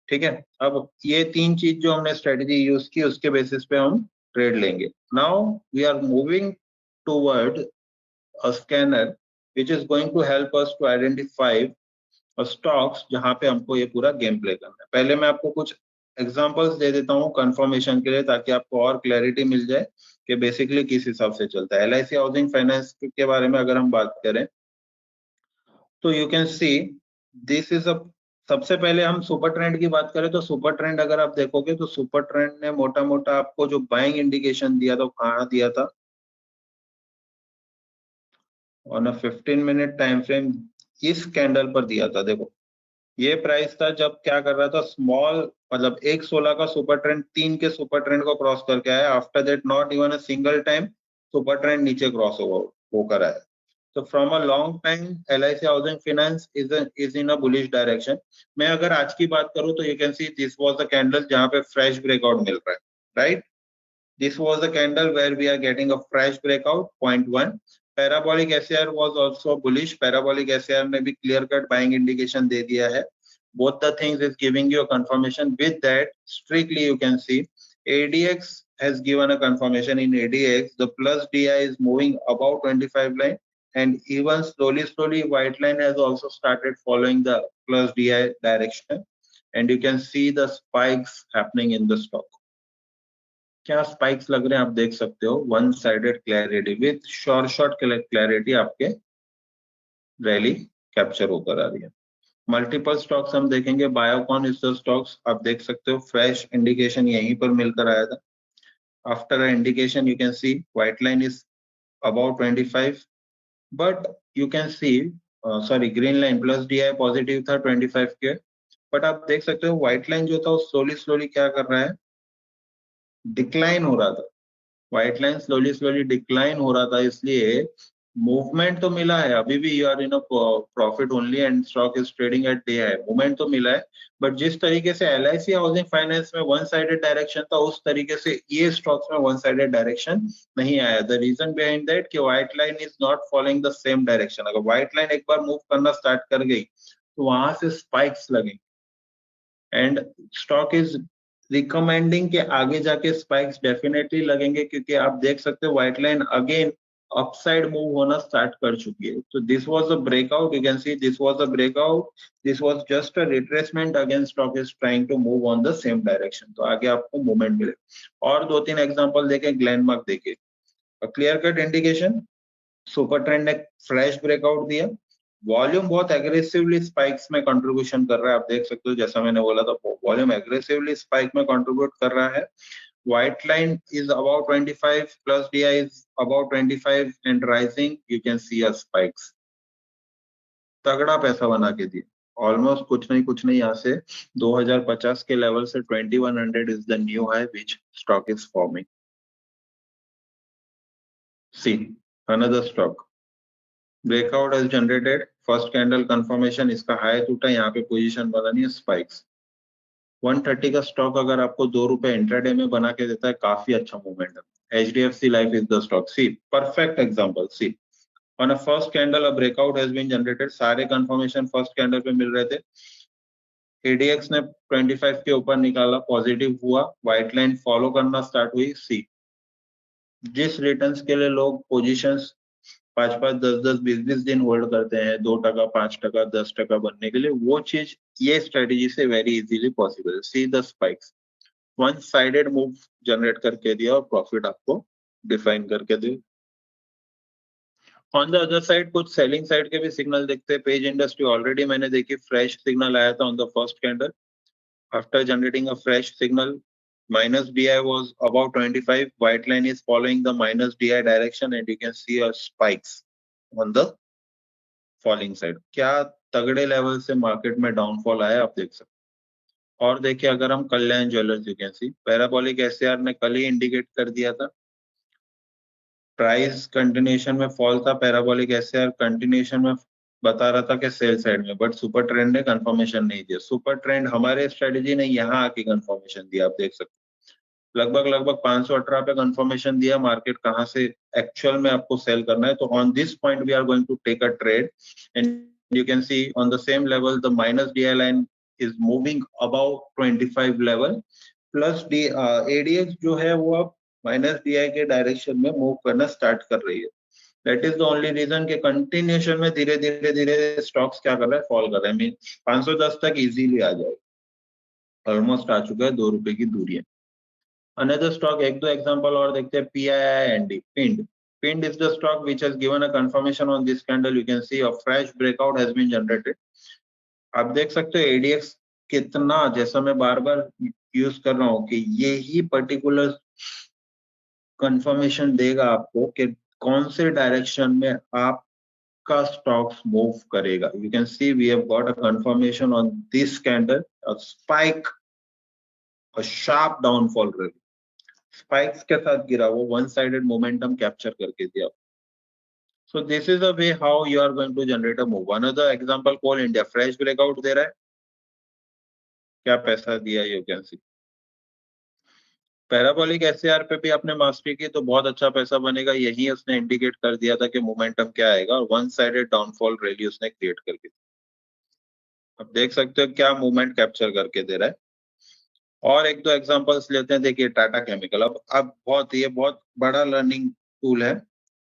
A: ठीक है, अब ये 3 चीज जो हमने स्ट्रेटेजी यूज की उसके बेसिस पे हम ट्रेड लेंगे। Now we are moving toward a scanner which is going to help us to identify stocks जहां पे हमको ये पूरा गेम प्ले करना है। पहले मैं आपको कुछ एग्जांपल्स दे देता हूँ कंफर्मेशन के लिए ताकि आपको और क्लैरिटी मिल जाए कि बेसिकली किस हिसाब से चलता है। LIC हाउसिंग फाइनेंस के बारे में अगर हम बात करें तो you can see this is अ, सबसे पहले हम सुपर ट्रेंड की बात करें तो सुपर ट्रेंड अगर आप देखोगे तो सुपर ट्रेंड ने मोटा मोटा आपको जो बाइंग इंडिकेशन दिया था कहाँ दिया था, on a 15 minute time frame इस कैंडल पर दिया था। देखो ये प्राइस था जब क्या कर रहा था, स्मॉल मतलब 1.16 का सुपर ट्रेंड 3 के सुपर ट्रेंड को क्रॉस करके आया। After that not even a single time super trend नीचे क्रॉस होकर आया। तो from a long time LIC housing finance is in a bullish direction. मैं अगर आज की बात करूं तो you can see this was the candle जहां पे फ्रेश ब्रेकआउट मिल रहा है, right? This was the candle where we are getting a fresh breakout, point 1. Parabolic SAR was also bullish. Parabolic SAR ने भी clear cut buying indication दे दिया है. Both the things is giving you a confirmation. With that, strictly you can see ADX has given a confirmation. In ADX, the plus DI is moving above 25 line, and even slowly white line has also started following the plus DI direction, and you can see the spikes happening in the stock. क्या spikes लग रहे हैं आप देख सकते हो, one sided clarity with short clarity आपके rally capture होकर आ रही है। मल्टीपल स्टॉक्स हम देखेंगे, बायोकॉन इज द स्टॉक्स आप देख सकते हो, फ्रेश इंडिकेशन यहीं पर मिलकर आया था। After indication you can C white line is about 25, but you can C sorry green line plus DI positive था 25 के, बट आप देख सकते हो व्हाइट लाइन जो था वो स्लोली क्या कर रहा है, डिक्लाइन हो रहा था। व्हाइट लाइन स्लोली डिक्लाइन हो रहा था, इसलिए मूवमेंट तो मिला है। अभी भी you are in a profit only and stock is trading at day high. Movement तो मिला है, बट जिस तरीके से LIC हाउसिंग फाइनेंस में वन साइडेड डायरेक्शन था उस तरीके से ये स्टॉक्स में वन साइडेड डायरेक्शन नहीं आया। द रीजन बिहाइंड दैट कि white line is not following the same direction. अगर व्हाइट लाइन एक बार मूव करना स्टार्ट कर गई तो वहां से स्पाइक्स लगेंगे एंड स्टॉक इज रिकमेंडिंग के आगे जाके स्पाइक्स डेफिनेटली लगेंगे, क्योंकि आप देख सकते हो white line again upside move होना स्टार्ट कर चुकी है। तो this was a breakout, you can see this was a breakout, this was just a retracement, again stock is trying to move on the same direction. तो आगे आपको movement मिले। और 2-3 एग्जांपल देखें, ग्लेनमार्क देखिए, clear cut indication, super trend ने flash breakout दिया, volume बहुत एग्रेसिवली स्पाइक्स में कंट्रीब्यूशन कर रहा है। आप देख सकते हो जैसा मैंने बोला था, वॉल्यूम एग्रेसिवली स्पाइक में कंट्रीब्यूट कर रहा है। White line is about 25, plus DI is about 25 and rising, you can see a spikes. तगड़ा पैसा बना के दिया, ऑलमोस्ट कुछ नहीं यहाँ से 2050 के लेवल से 2100 is the new high which stock is forming. See another stock breakout has generated, first candle confirmation, इसका हाई टूटा, यहाँ पे पोजीशन बनानी है स्पाइक्स। 130 का स्टॉक अगर आपको 2 रुपए इंट्राडे में बना के देता है, काफी अच्छा मूवमेंट है। HDFC life is the stock, see perfect example. See on a first candle a breakout has been generated, सारे कंफर्मेशन फर्स्ट कैंडल पे मिल रहे थे। ADX ने 25 के ऊपर निकाला, पॉजिटिव हुआ, व्हाइट लाइन फॉलो करना स्टार्ट हुई। सी जिस रिटर्न्स के लिए लोग पोजीशंस 5-5, 10-10, 20-20 दिन होल्ड करते हैं 2%, 5%, 10% बनने के लिए, वो चीज ये स्ट्रेटेजी से very easily possible. See the spikes, one sided move generate करके दिया और प्रॉफिट आपको डिफाइन करके दे। ऑन द अदर साइड कुछ सेलिंग साइड के भी सिग्नल देखते हैं। पेज इंडस्ट्री ऑलरेडी मैंने देखी फ्रेश सिग्नल आया था on the first candle after generating a fresh signal minus DI was about 25. White line is following the minus DI direction and you can see a spikes on the falling side. क्या तगड़े level से market में downfall आया आप देख सकते हैं। और देखिए अगर हम Kalyan Jewellers you can see parabolic SR ने कल ही इंडिकेट कर दिया था प्राइस कंटिन्यूएशन में फॉल था। पैराबोलिक एसआर कंटिन्यूएशन में बता रहा था कि सेल साइड में, बट सुपर ट्रेंड ने कंफर्मेशन नहीं दिया। सुपर ट्रेंड हमारे स्ट्रेटेजी ने यहाँ आके कंफर्मेशन दिया, आप देख सकते हैं लगभग 518 पे कंफर्मेशन दिया। मार्केट कहां से एक्चुअल में आपको सेल करना है, तो on this point we are going to take a trade and you can see on the same level the minus DI line is moving about 25 level plus ADX जो है वो अब माइनस DI के direction में move करना start कर रही है। That is the only reason के कंटिन्यूएशन में धीरे धीरे स्टॉक्स क्या कर रहा है, फॉल कर रहा है। मीन 510 तक इजीली आ जाए, ऑलमोस्ट आ चुका है, 2 रुपए की दूरी है। Another stock, एक दो example और देखते हैं। PIIND, PIND. PIND is the stock which has given a confirmation on this candle. You can see a fresh breakout has been generated. आप देख सकते हो ADX कितना, जैसा मैं बार बार यूज कर रहा हूँ कि ये ही पर्टिकुलर कंफर्मेशन देगा आपको कि कौन से डायरेक्शन में आपका स्टॉक्स मूव करेगा। You can see we have got a confirmation on this candle, a spike, a sharp downfall rally, spikes के साथ गिरा, वो वन साइडेड मोमेंटम कैप्चर करके दिया। So this is the way how you are going to generate a move. Another example, Coal India, fresh breakout दे रहा है, क्या पैसा दिया, you can see. Parabolic SR पे भी आपने मास्टरी की तो बहुत अच्छा पैसा बनेगा। यही उसने इंडिकेट कर दिया था कि मोमेंटम क्या आएगा, और वन साइडेड डाउनफॉल रैली उसने क्रिएट करके दी। अब देख सकते हो क्या मूवमेंट कैप्चर करके दे रहा है। और एक दो एग्जांपल्स लेते हैं। देखिए टाटा केमिकल, अब बहुत ये बहुत बड़ा लर्निंग टूल है।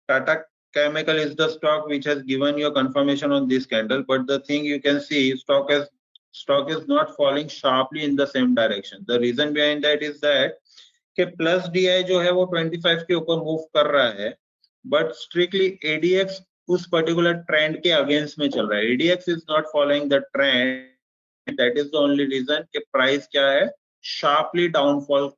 A: Tata chemical is the stock which has given you a confirmation on this candle, but the thing you can see stock is not falling sharply in the same direction. The reason behind that is that कि plus DI जो है वो 25 के ऊपर move कर रहा है, but strictly ADX उस पर्टिकुलर ट्रेंड के अगेंस्ट में चल रहा है। ADX is not following the trend. That is the only reason कि प्राइस क्या है, शार्पली डाउनफॉल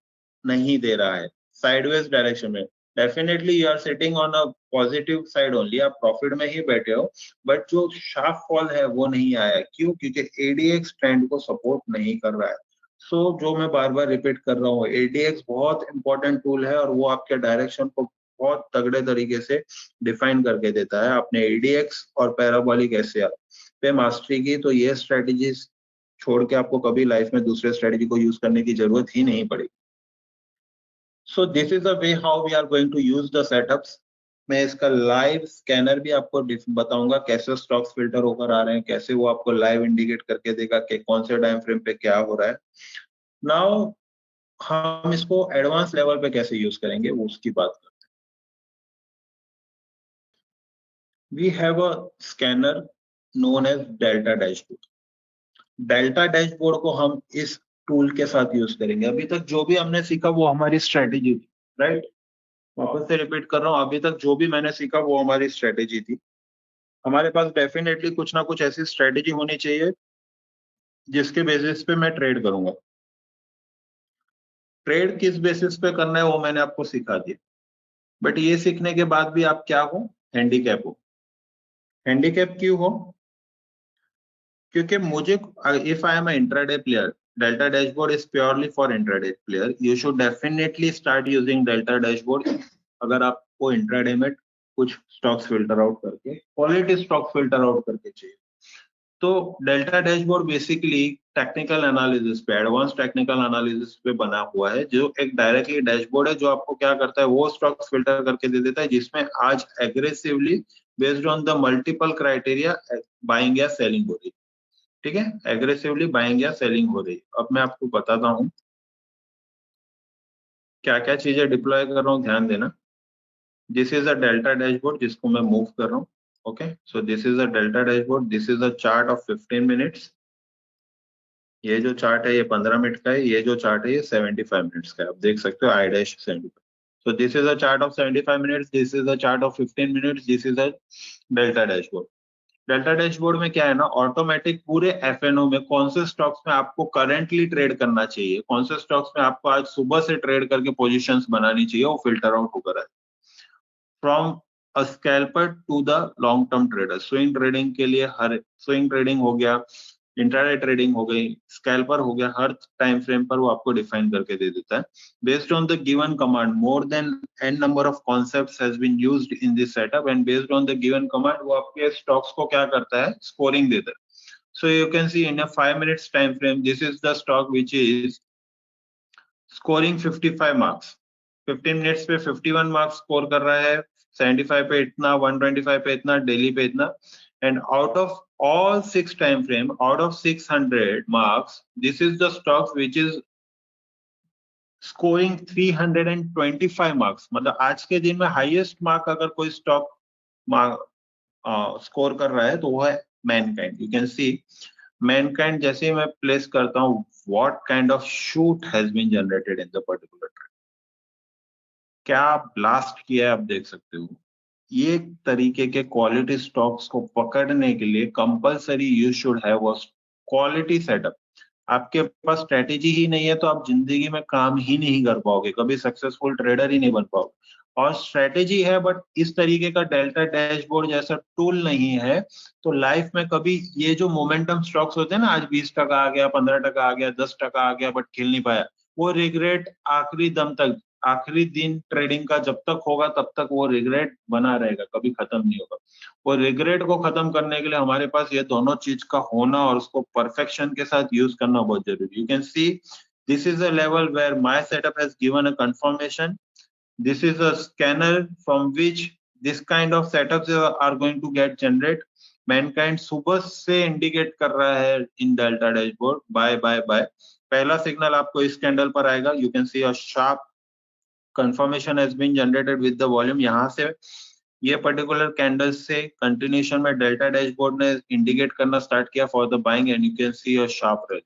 A: नहीं दे रहा है, साइडवेज डायरेक्शन में। Definitely you are sitting on a positive side only, आप प्रॉफिट में ही बैठे हो, बट जो शार्प फॉल है वो नहीं आया। क्यों? क्योंकि ADX ट्रेंड को सपोर्ट नहीं कर रहा है। सो जो मैं बार बार रिपीट कर रहा हूँ, ADX बहुत इंपॉर्टेंट टूल है और वो आपके डायरेक्शन को बहुत तगड़े तरीके से डिफाइन करके देता है। आपने ADX और पैराबोलिक एसआर पे मास्टरी की तो ये स्ट्रेटेजीज छोड़ के आपको कभी लाइफ में दूसरे स्ट्रेटेजी को यूज करने की जरूरत ही नहीं पड़ेगी। So this is the way how we are going to use the setups. मैं इसका लाइव स्कैनर भी आपको बताऊंगा कैसे स्टॉक्स फिल्टर होकर आ रहे हैं, कैसे वो आपको लाइव इंडिकेट करके देगा कि कौन से टाइम फ्रेम पे क्या हो रहा है। नाउ हम इसको एडवांस लेवल पे कैसे यूज करेंगे वो उसकी बात करते हैं। We have a scanner known as delta dashboard. Delta dashboard को हम इस टूल के साथ यूज करेंगे। अभी तक जो भी हमने सीखा वो हमारी स्ट्रेटेजी थी, राइट? वापस से रिपीट कर रहा हूँ, अभी तक जो भी मैंने सीखा वो हमारी स्ट्रेटेजी थी। हमारे पास डेफिनेटली कुछ ना कुछ ऐसी स्ट्रेटेजी होनी चाहिए जिसके बेसिस पे मैं ट्रेड करूंगा। ट्रेड किस बेसिस पे करना है वो मैंने आपको सिखा दिया, बट ये सीखने के बाद भी आप क्या हो, हैंडीकैप हो। हैंडीकैप क्यों हो? क्योंकि मुझे, if I am a intraday player, delta dashboard is purely for intraday player. You should definitely start using delta dashboard अगर आपको इंट्राडे में कुछ स्टॉक्स फिल्टर आउट करके, क्वालिटी स्टॉक्स फिल्टर आउट करके चाहिए। तो delta dashboard basically technical analysis पे, advance technical analysis पे बना हुआ है, जो एक डायरेक्टली डैशबोर्ड है जो आपको क्या करता है, वो स्टॉक्स फिल्टर करके दे देता है जिसमें आज aggressively based on the multiple criteria buying या सेलिंग हो रही है। ठीक है, एग्रेसिवली बाइंग या सेलिंग हो रही है। अब मैं आपको बताता हूँ क्या क्या चीजें डिप्लॉय कर रहा हूँ, ध्यान देना। This is a delta dashboard जिसको मैं मूव कर रहा हूँ। Okay, so this is a delta dashboard, this is a chart of 15 minutes. ये जो चार्ट है ये 15 मिनट का है, ये जो चार्ट है ये 75 मिनट्स का है। आप देख सकते हो I dash 75। So this is a chart of 75 minutes. This is a chart of 15 minutes. This is a delta dashboard. Delta dashboard में क्या है ना, ऑटोमेटिक पूरे एफएनओ में कौन से स्टॉक्स में आपको करंटली ट्रेड करना चाहिए, कौन से स्टॉक्स में आपको आज सुबह से ट्रेड करके पोजीशंस बनानी चाहिए, वो फिल्टर आउट होकर है from a scalper to the long term trader. Swing trading के लिए हर स्विंग ट्रेडिंग हो गया, इंट्राडे ट्रेडिंग हो गई, स्कैल्पर हो गया, हर टाइम फ्रेम पर वो आपको डिफाइन करके दे देता है based on the given command. More than n number of concepts has been used in this setup and based on the given command वो आपके स्टॉक्स को क्या करता है, स्कोरिंग देता है। So you can see in a 5 minutes time frame this is the stock which is scoring 55 marks, 15 minutes पे 51 marks score कर रहा है, 75 पे इतना, 125 पे इतना, डेली पे इतना। And out of all 6 time frame, out of 600 marks, this is the stock which is scoring 325 marks। मतलब आज के दिन में हाईएस्ट मार्क अगर कोई स्टॉक स्कोर कर रहा है तो वो है Mankind. You can see Mankind जैसे ही मैं प्लेस करता हूँ, what kind of shoot has been generated in the particular trade, क्या ब्लास्ट किया है आप देख सकते हो। ये तरीके के क्वालिटी स्टॉक्स को पकड़ने के लिए compulsory you should have a quality setup. आपके पास स्ट्रेटेजी ही नहीं है तो आप जिंदगी में काम ही नहीं कर पाओगे, कभी सक्सेसफुल ट्रेडर ही नहीं बन पाओगे। और स्ट्रेटेजी है बट इस तरीके का डेल्टा डैशबोर्ड जैसा टूल नहीं है तो लाइफ में कभी ये जो मोमेंटम स्टॉक्स होते हैं ना, आज 20% आ गया, 15% आ गया, 10% आ गया बट खेल नहीं पाया, वो रिग्रेट आखिरी दम तक, आखिरी दिन ट्रेडिंग का जब तक होगा तब तक वो रिग्रेट बना रहेगा, कभी खत्म नहीं होगा। वो रिग्रेट को खत्म करने के लिए हमारे पास ये दोनों चीज का होना और उसको परफेक्शन के साथ यूज करना बहुत जरूरी। You can see this is a level where my setup has given a confirmation. This is a scanner from which this kind of setups are going to get generated. Mankind सुबह से indicate कर रहा है in Delta dashboard buy buy buy. पहला signal आपको इस candle पर आएगा, you can see a sharp confirmation has been generated with the volume। यहाँ से ये पर्टिकुलर कैंडल से कंटिन्यूशन में डेल्टा डैशबोर्ड ने इंडिकेट करना स्टार्ट किया for the buying and you can see a sharp rally,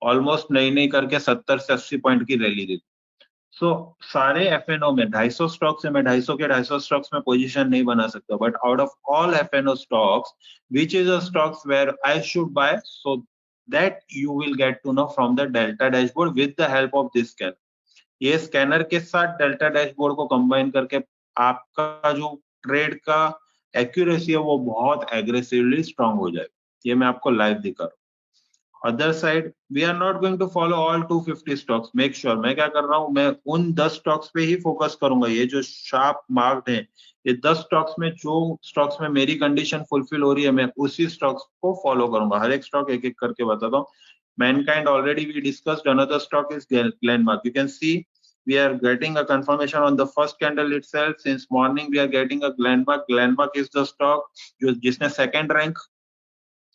A: almost नहीं करके 70 से 80 पॉइंट की रैली दी। सो सारे एफएनओ में 250 स्टॉक्स है, मैं 250 के 250 स्टॉक्स में पोजीशन नहीं बना सकता, but out of all FNO stocks which is a stocks where I should buy, so that you will get to know from the delta dashboard with the help of this scanner. ये scanner के साथ delta dashboard को combine करके आपका जो trade का accuracy है वो बहुत एग्रेसिवली स्ट्रांग हो जाएगा। ये मैं आपको लाइव दिखा रहा हूँ। Other side we are not going to follow all 250 stocks. Make sure मैं क्या कर रहा हूँ, मैं उन 10 स्टॉक्स पे ही फोकस करूंगा। ये जो शार्प मार्क्ड है, ये 10 स्टॉक्स में जो स्टॉक्स में मेरी कंडीशन फुलफिल हो रही है, मैं उसी स्टॉक्स को फॉलो करूंगा। हर एक स्टॉक एक एक करके बताता हूँ। Mankind already we discussed. Another stock is Glenmark. You can see we are getting a confirmation on the first candle itself. Since morning we are getting a Glenmark. Glenmark is the stock जिसने second rank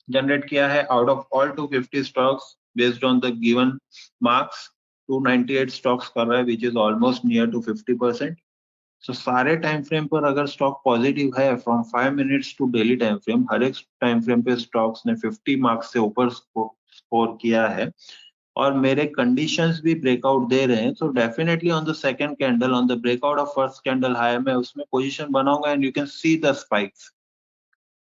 A: generate किया है out of all 250 stocks based on the given marks। 298 stocks कर रहा है which is almost near to 50%। सो सारे time frame पर अगर stock positive है from 5 minutes to daily time frame, हर एक टाइम फ्रेम पे स्टॉक्स ने 50 मार्क्स से ऊपर स्कोर किया है और मेरे कंडीशंस भी ब्रेकआउट दे रहे हैं, so definitely on the second candle, on the breakout of first candle high, मैं उसमें पोजीशन बनाऊंगा and you can see the spikes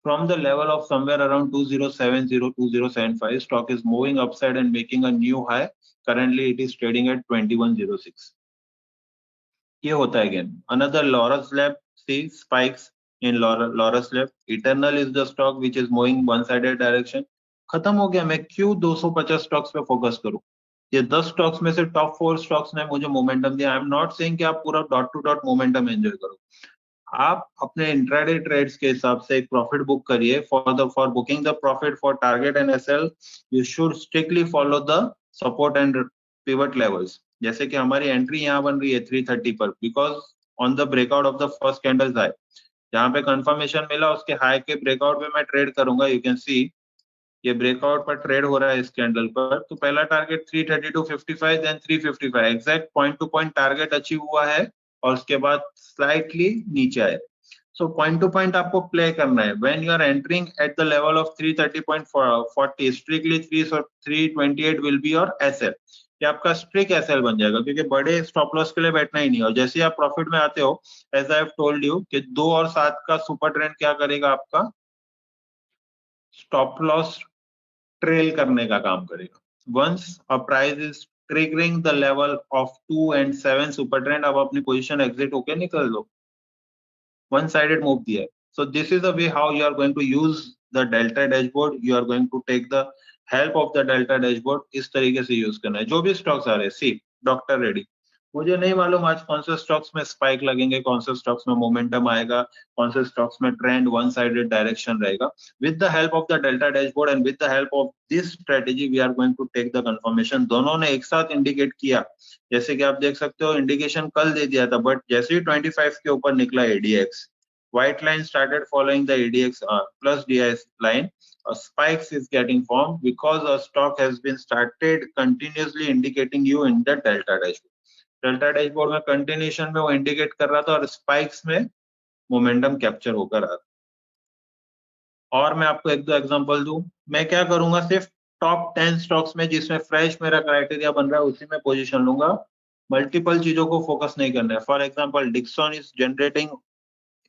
A: from the level of somewhere around 2070 2075 stock is moving upside and making a new high। currently it is trading at 2106। ये होता है again. Another Laurus lab, see spikes in Laurus lab. Eternal is the stock which is moving one sided direction. खत्म हो गया, मैं क्यों 250 stocks पे focus करूं। ये 10 स्टॉक्स में से टॉप 4 स्टॉक्स ने मुझे मोमेंटम दिया। आई एम नॉट सेइंग कि आप पूरा dot to dot momentum enjoy करो। आप अपने इंट्राडे ट्रेड्स के हिसाब से एक प्रॉफिट बुक करिए। For booking the profit for target and SL you should strictly follow the support and pivot levels. जैसे कि हमारी एंट्री यहाँ बन रही है 330 पर, because on the breakout of the first candle high, जहाँ पे कंफर्मेशन मिला उसके हाई के ब्रेकआउट पे मैं ट्रेड करूंगा। यू कैन सी ये ब्रेकआउट पर ट्रेड हो रहा है इस कैंडल पर। तो पहला target 332.55, then 355, exact point to point target achieve हुआ है और उसके बाद स्लाइटली नीचे आए। सो पॉइंट टू पॉइंट आपको प्ले करना है। When you are entering at the level of 330.40, strictly 328 will be your SL. ये आपका स्ट्रिक एसएल बन जाएगा, क्योंकि बड़े स्टॉप लॉस के लिए बैठना ही नहीं। और जैसे आप प्रॉफिट में आते हो, as I have told you कि 2 और 7 का सुपर ट्रेंड क्या करेगा, आपका स्टॉप लॉस ट्रेल करने का काम करेगा। Once a price is triggering the level of 2 and 7 super trend, अब अपनी पोजीशन एग्जिट होके निकल दो, वन साइडेड मूव दिया है। So this is the way how you are going to use the delta dashboard. You are going to take the help of the delta dashboard, इस तरीके से यूज करना है। जो भी स्टॉक्स आ रहे हैं, सी डॉक्टर रेडी, मुझे नहीं मालूम आज कौन से स्टॉक्स में स्पाइक लगेंगे, कौन से स्टॉक्स में मोमेंटम आएगा, कौन से स्टॉक्स में ट्रेंड वन साइडेड डायरेक्शन रहेगा। With the help of the delta dashboard and with the help of this strategy we are going to take the confirmation. दोनों ने एक साथ इंडिकेट किया, जैसे कि आप देख सकते हो इंडिकेशन कल दे दिया था, बट जैसे ही 25 के ऊपर निकला ADX, white line started following the ADX plus DIS line, a spikes is getting formed because a stock has been started continuously indicating you in the delta dashboard. Delta dashboard में continuation में वो indicate कर रहा था और spikes में momentum capture होकर आ रहा। और मैं आपको एक दो एग्जांपल दूं, मैं क्या करूंगा, सिर्फ टॉप 10 स्टॉक्स में जिसमें फ्रेश मेरा क्राइटेरिया बन रहा है उसी में पोजीशन लूंगा, मल्टीपल चीजों को फोकस नहीं करना है। For example Dixon is generating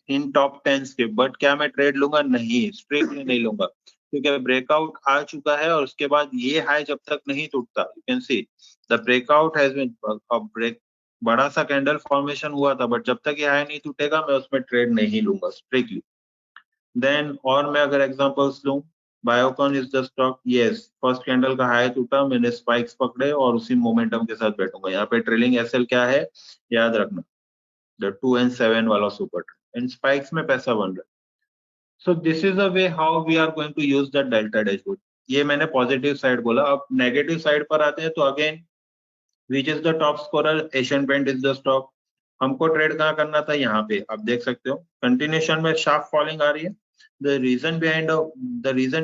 A: in top 10 के, बट क्या मैं ट्रेड लूंगा? नहीं, स्ट्रिक्टली नहीं लूंगा, क्योंकि ब्रेकआउट आ चुका है और उसके बाद ये हाई जब तक नहीं टूटता, you can see the breakout has been break, बड़ा सा कैंडल फॉर्मेशन हुआ था, बट जब तक ये हाई नहीं टूटेगा मैं उसमें ट्रेड नहीं लूंगा स्ट्रिक्टली। देन और मैं अगर एग्जांपल्स लूं, Biocon is the stock, yes first candle का हाई टूटा, मैंने स्पाइक्स पकड़े और उसी मोमेंटम के साथ बैठूंगा। यहाँ पे ट्रेलिंग एसएल क्या है याद रखना, द 2 and 7 वाला सुपर ट्रेंड, एंड स्पाइक्स में पैसा बन रहा है। So this is the way how we are going to use the delta dashboard. ये मैंने पॉजिटिव साइड बोला। अब नेगेटिव साइड पर आते हैं, तो again which is the top scorer, Asian paint is the stock. हमको ट्रेड कहाँ करना था, यहाँ पे आप देख सकते हो कंटिन्यूशन में शार्प फॉलिंग आ रही है। The reason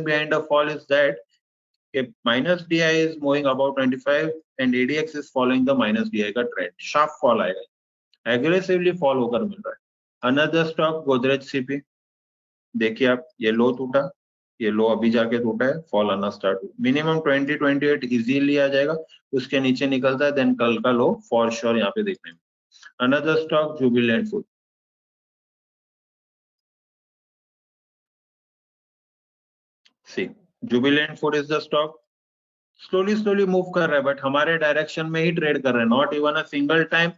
A: behind the fall is that minus DI is moving about 25 and ADX is following the minus DI का ट्रेंड, शार्प फॉल आएगा, एग्रेसिवली फॉल होकर मिल रहा है। अनदर स्टॉक गोदरेज सीपी, देखिए आप, ये लो टूटा, ये लो अभी जाके टूटा है, फॉल आना स्टार्ट हुआ, मिनिमम 20-28 इजीली आ जाएगा, उसके नीचे निकलता है, देन कल का लो फॉर श्योर यहाँ पे देखने में। Another stock Jubilant food, see Jubilant food is the stock, slowly move कर रहा है, बट हमारे डायरेक्शन में ही ट्रेड कर रहे हैं, not even a single time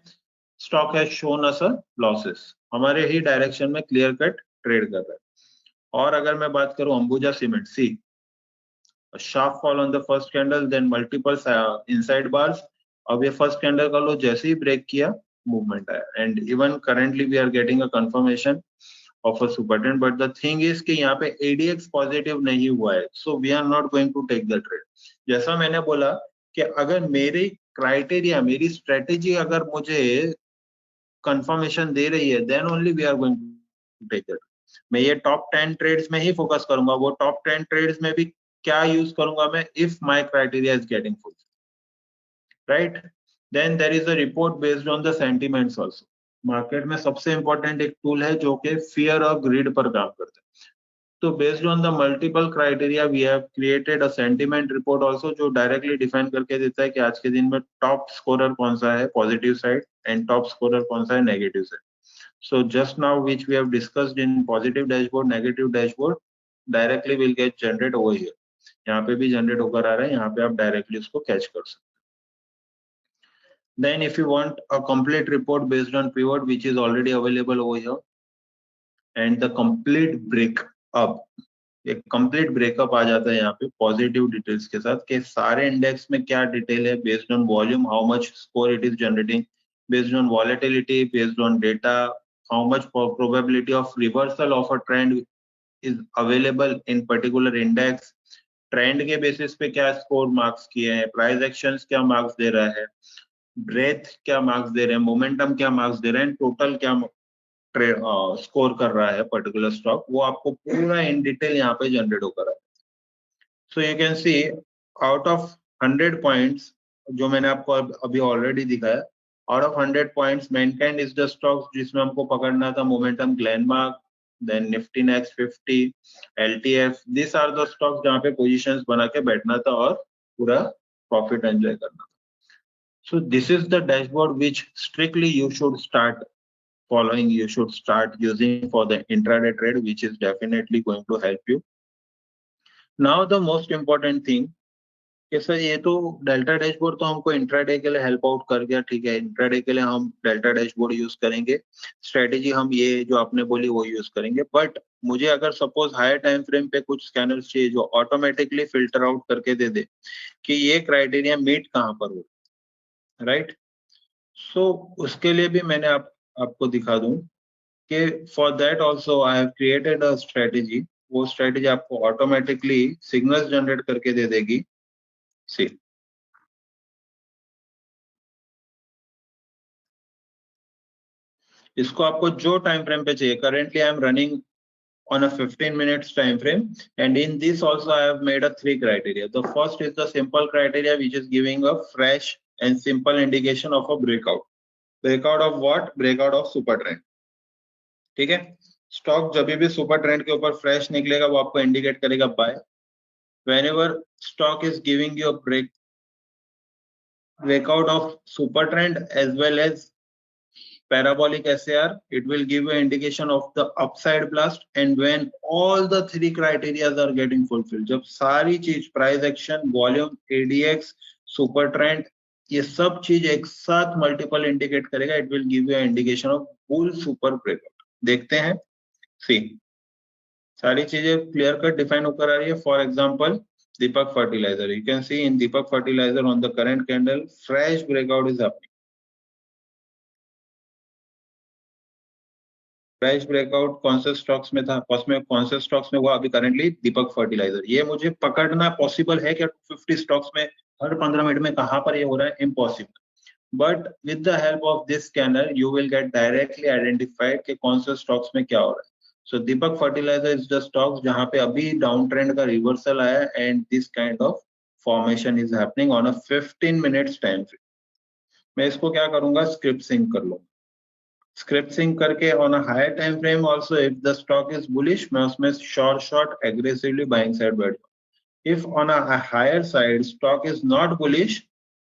A: stock has shown us a losses, हमारे ही डायरेक्शन में क्लियर कट ट्रेड कर रहा है। और अगर मैं बात करूं Ambuja cement, see sharp fall on the first candle, then multiple inside bars, अब ये फर्स्ट कैंडल का लो जैसे ही ब्रेक किया मूवमेंट आया, and even currently we are getting a confirmation of a super trend, but the thing is कि यहाँ पे एडीएक्स पॉजिटिव नहीं हुआ है, so we are not going to take the trade. जैसा मैंने बोला कि अगर मेरी क्राइटेरिया, मेरी स्ट्रेटेजी अगर मुझे कंफर्मेशन दे रही है, then only we are going to take the trade. मैं ये टॉप 10 ट्रेड्स में ही फोकस करूंगा। वो टॉप 10 ट्रेड्स में भी क्या यूज करूंगा मैं, if my criteria is getting fulfilled, right. Then there is a report based on the sentiments also. Market में सबसे इंपॉर्टेंट एक टूल है जो कि फियर और ग्रीड पर काम करता है। तो based on the multiple criteria we have created a sentiment report also, जो डायरेक्टली डिफाइन करके देता है कि आज के दिन में टॉप स्कोरर कौन सा है positive side and top scorer कौन सा है negative side. So just now which we have discussed in positive dashboard, negative dashboard directly will get generate over here. यहाँ पे भी generate होकर आ रहा है, यहाँ पे आप directly उसको catch कर सकते हैं। Then if you want a complete report based on pivot which is already available over here and the complete breakup, एक complete breakup आ जाता है यहाँ पे positive details के साथ कि सारे index में क्या detail है based on volume, how much score it is generating, based on volatility, based on data, how much probability of reversal of a trend is available in particular index, trend के basis पे क्या score marks किए हैं, price actions क्या marks दे रहा है, breath क्या marks दे रहे हैं, मोमेंटम क्या मार्क्स दे रहे हैं, टोटल क्या स्कोर कर रहा है पर्टिकुलर स्टॉक, वो आपको पूरा इन डिटेल यहाँ पे जनरेट होकर है। So you can C out of 100 points जो मैंने आपको अभी ऑलरेडी दिखाया, out of 100 points, Mankind is the stocks जिसमें हमको पकड़ना था, Momentum, Glenmark, then Nifty Next 50, LTF, these are the stocks जहाँ पे positions बना के बैठना था और पूरा profit enjoy करना था। So this is the dashboard which strictly you should start following, you should start using for the intraday trade, which is definitely going to help you. Now the most important thing कि sir ये तो delta dashboard तो हमको intraday के लिए help out कर गया, ठीक है, इंट्राडे के लिए हम डेल्टा डैशबोर्ड यूज करेंगे, स्ट्रेटेजी हम ये जो आपने बोली वो यूज करेंगे, बट मुझे अगर सपोज हायर टाइम फ्रेम पे कुछ स्कैनर्स चाहिए जो ऑटोमेटिकली फिल्टर आउट करके दे दे कि ये क्राइटेरिया मीट कहाँ पर हो, राइट। सो उसके लिए भी मैंने आपको दिखा दूं कि for that also I have created a strategy. वो स्ट्रेटेजी आपको ऑटोमेटिकली सिग्नल्स जनरेट करके दे देगी। सी, इसको आपको जो टाइम फ्रेम पे चाहिए, currently I am running on a 15 minutes time frame, and in this also I have made a 3 criteria. The first is the simple criteria which is giving a fresh and simple indication of a breakout. Breakout of what? Breakout of super trend. ठीक है, stock जब भी super trend के ऊपर fresh निकलेगा वो आपको indicate करेगा bye. whenever stock is giving you a breakout of super trend as well as parabolic SAR, it will give you an indication of the upside blast, and when all the 3 criteria are getting fulfilled, जब सारी चीज price action, volume, ADX, super trend, ये सब चीज एक साथ multiple indicate करेगा, it will give you indication of bull super breakout. देखते हैं, सी सारी चीजें क्लियर कट डिफाइन होकर आ रही है। For example Deepak fertilizer, you can see in Deepak fertilizer on the current candle fresh breakout is happening. Fresh breakout कौन से स्टॉक्स में था, उसमें कौन से स्टॉक्स में हुआ, अभी करंटली दीपक फर्टिलाइजर। ये मुझे पकड़ना पॉसिबल है क्या 250 स्टॉक्स में हर 15 मिनट में कहां पर ये हो रहा है, impossible. But with the help of this scanner you will get directly identified कि कौन से स्टॉक्स में क्या हो रहा है। So Deepak fertilizer is the stocks जहां पे अभी डाउन ट्रेंड का रिवर्सल आया and this kind of formation is happening on a 15 minutes time frame. मैं इसको क्या करूंगा, स्क्रिप्ट सिंक कर लूंगा। स्क्रिप्ट सिंक करके on a higher time frame also if the stock is bullish, मैं उसमें शॉर्ट एग्रेसिवली बाइंग साइड बैठ जाऊं। If on a higher side stock is not bullish,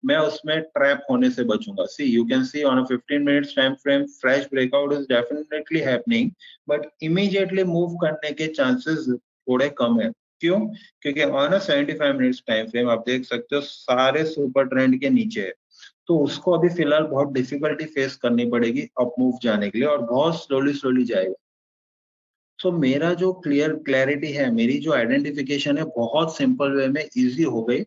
A: मैं उसमें ट्रैप होने से बचूंगा। See you can see on a 15 minutes time frame fresh breakout is definitely happening, but immediately move करने के chances थोड़े कम है। क्यों? क्योंकि on a 75 minutes time frame आप देख सकते हो सारे सुपर ट्रेंड के नीचे है, तो उसको अभी फिलहाल बहुत डिफिकल्टी फेस करनी पड़ेगी अप मूव जाने के लिए, और बहुत स्लोली जाएगा। सो मेरा जो क्लैरिटी है, मेरी जो आइडेंटिफिकेशन है, बहुत सिंपल वे में इजी हो गई।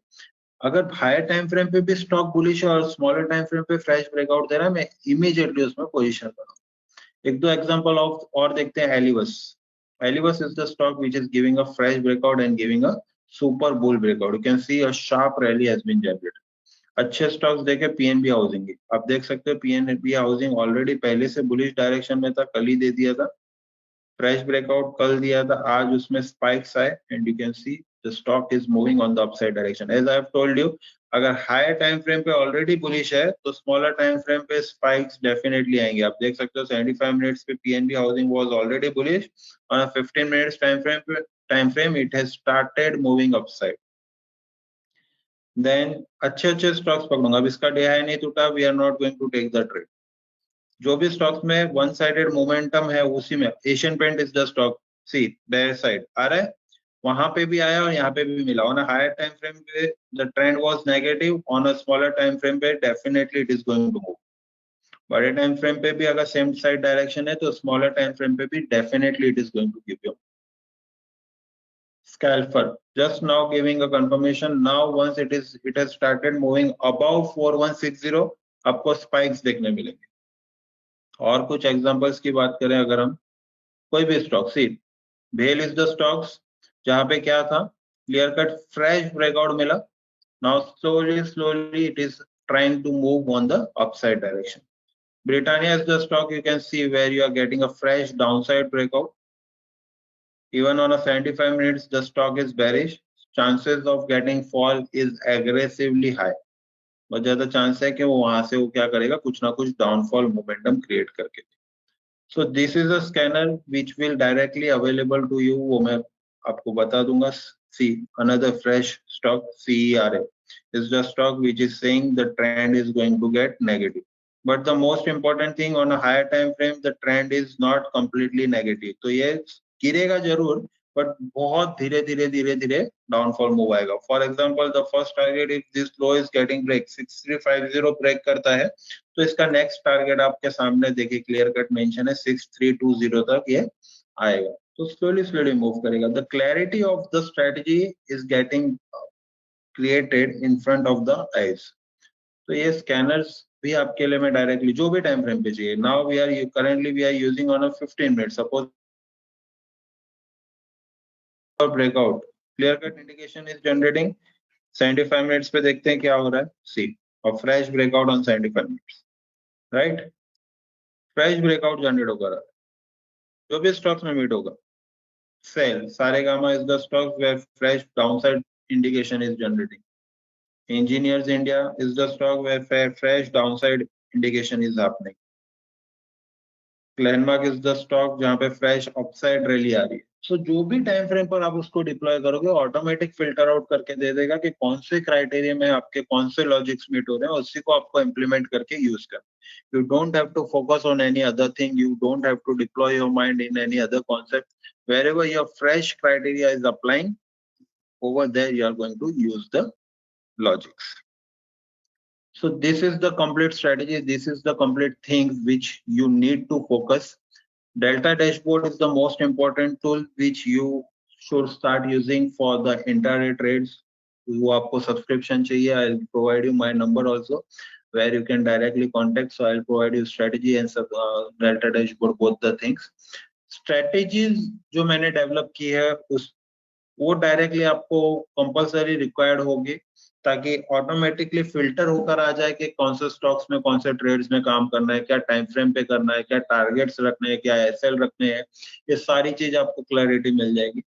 A: अगर हायर टाइम फ्रेम पे भी स्टॉक बुलिश है और स्मॉलर टाइम फ्रेम पे फ्रेश ब्रेकआउट दे रहा है, मैं इमीडिएटली उसमें पोजीशन करूँ। एक दो एग्जांपल ऑफ और देखते हैं। एलिवस, एलिवस is the stock which is giving a fresh breakout and giving a super bull breakout. You can see a sharp rally has been generated. अच्छे स्टॉक्स देखे, पीएनबी हाउसिंग की आप देख सकते हो, पीएनबी हाउसिंग ऑलरेडी पहले से बुलिश डायरेक्शन में था, कल ही दे दिया था फ्रेश ब्रेकआउट, कल दिया था, आज उसमें स्पाइक्स आए and you can see the stock is moving on the upside direction. As I have told you, अगर हायर टाइम फ्रेम पे ऑलरेडी बुलिश है तो स्मॉलर टाइम फ्रेम पे स्पाइक्स डेफिनेटली आएंगे। आप देख सकते हो 75 मिनट्स पे PNB housing was already bullish, on 15 minutes time frame it has started moving upside. Then अच्छे स्टॉक्स पकड़ूंगा। अब इसका डे हाई नहीं टूटा, we are not going to take the trade. जो भी स्टॉक्स में वन साइडेड मोमेंटम है उसी में, Asian paint is the stock, see bear side आ रहा है, वहां पे भी आया और यहाँ पे भी मिला। On a higher time frame पे the trend was negative, on a smaller time frame पे definitely it is going to move. बड़े टाइम फ्रेम पे भी अगर सेम साइड डायरेक्शन है तो स्मॉलर टाइम फ्रेम पे भी definitely it is going to give you. Scalper just now giving a confirmation. Now once it has started moving above 4160, आपको spikes देखने मिलेंगे। और कुछ एग्जांपल्स की बात करें, अगर हम कोई भी स्टॉक, सी भेल इज द स्टॉक्स जहां पे क्या था, क्लियर कट फ्रेश ब्रेकआउट मिला। Now slowly it is trying to move on the upside direction. Britannia is the stock you can see where you are getting a fresh downside breakout. Even on a 75 minutes, the stock is bearish. Chances of getting fall is aggressively high. बहुत ज्यादा chance है कि वो वहां से वो क्या करेगा, कुछ ना कुछ डाउनफॉल मोमेंटम क्रिएट करके। So this is a scanner which will directly available to you, वो मैं आपको बता दूंगा। See another fresh stock CERA, is the stock which is saying the trend is going to get negative. But the most important thing on a higher time frame, the trend is not completely negative. तो ये गिरेगा जरूर, but बहुत धीरे downfall move आएगा. For example the first target if this low is getting break 6350 break करता है तो इसका नेक्स्ट टारगेट आपके सामने देखिए क्लियर कट मेंशन है 6320 तक ये आएगा. तो स्लोली मूव करेगा. The clarity of the strategy is getting created in front of the eyes. तो ये स्कैनर्स भी आपके लिए मैं डायरेक्टली जो भी टाइम फ्रेम पे चाहिए. Now we are currently we are using on a 15 minute. Suppose breakout clear cut indication is generating 75 minutes पे देखते हैं क्या हो रहा है. सी और fresh breakout on 75 minutes, right. Fresh breakout generate होगा जो भी स्टॉक्स में मीट होगा. Sell Saregama is the stock where fresh downside indication is generating. Engineers India is the stock where fresh downside indication is happening. Glenmark is the stock जहां पे fresh upside rally आ रही है. सो जो भी टाइम फ्रेम पर आप उसको डिप्लॉय करोगे ऑटोमेटिक फिल्टर आउट करके दे देगा कि कौन से क्राइटेरिया में आपके कौन से लॉजिक्स मीट हो रहे हैं, उसी को आपको इम्प्लीमेंट करके यूज करना. You don't have to focus on any other thing. You don't have to deploy your mind in any other concept. Wherever your fresh criteria is applying, over there you are going to use the logics. So this is the complete strategy. This is the complete thing which you need to focus. Delta dashboard is the most important tool which you should start using for the intraday trades. वो आपको subscription चाहिए, I'll provide you my number also, where you can directly contact. So I'll provide you strategy and Delta dashboard, both the things. Strategies जो मैंने develop की है वो directly आपको compulsory required होगी ताकि ऑटोमेटिकली फिल्टर होकर आ जाए कि कौन से स्टॉक्स में कौन से ट्रेड्स में काम करना है, क्या टाइम फ्रेम पे करना है, क्या टारगेट्स रखने हैं, क्या एसएल रखने हैं. ये सारी चीज आपको क्लैरिटी मिल जाएगी.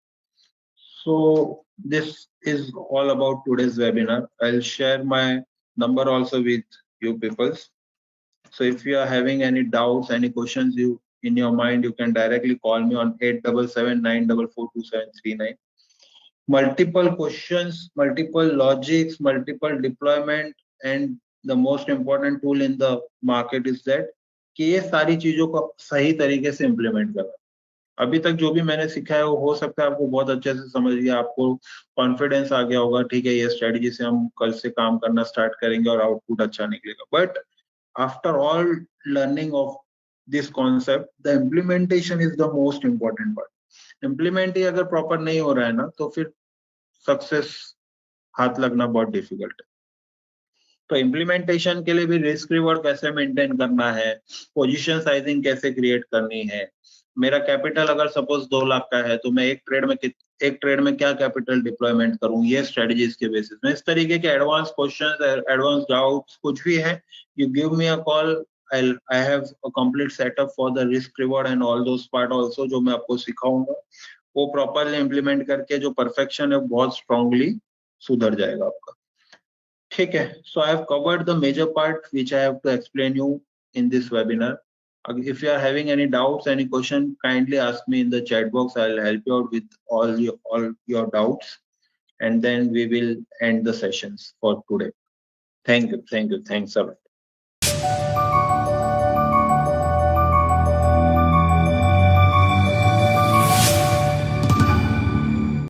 A: So this is all about today's webinar. I will share my number also with you peoples. So if you are having any doubts, any questions you in your mind, you can directly call me on 8779442739. Multiple questions, multiple logics, multiple deployment, and the most important tool in the market is that कि ये सारी चीजों को सही तरीके से implement करना. अभी तक जो भी मैंने सिखाया है वो हो सकता है आपको बहुत अच्छे से समझ गया, आपको कॉन्फिडेंस आ गया होगा, ठीक है ये स्ट्रेटजी से हम कल से काम करना स्टार्ट करेंगे और आउटपुट अच्छा निकलेगा. But after all learning of this concept, the implementation is the most important part. Implement ही अगर प्रॉपर नहीं हो रहा है ना तो फिर सक्सेस हाथ लगना बहुत डिफिकल्ट है. तो इम्प्लीमेंटेशन के लिए भी रिस्क रिवॉर्ड कैसे मेंटेन करना है, पोजीशन साइजिंग कैसे क्रिएट करनी है. मेरा कैपिटल अगर सपोज 2 लाख का है तो मैं एक ट्रेड में क्या कैपिटल डिप्लॉयमेंट करूं, ये स्ट्रेटजीज के बेसिस में. इस तरीके के एडवांस क्वेश्चंस, एडवांस डाउट्स कुछ भी है, you give me a call. I have a complete setup for the risk reward and all those part also जो मैं आपको सिखाऊंगा. वो प्रॉपरली इम्प्लीमेंट करके जो परफेक्शन है बहुत स्ट्रांगली सुधर जाएगा आपका. ठीक है. So I have covered the major part which I have to explain you in this webinar. If you are having any doubts, any question, kindly ask me in the chat box. I'll help you out with all your doubts, and then we will end the sessions for today. Thank you. Thanks a lot.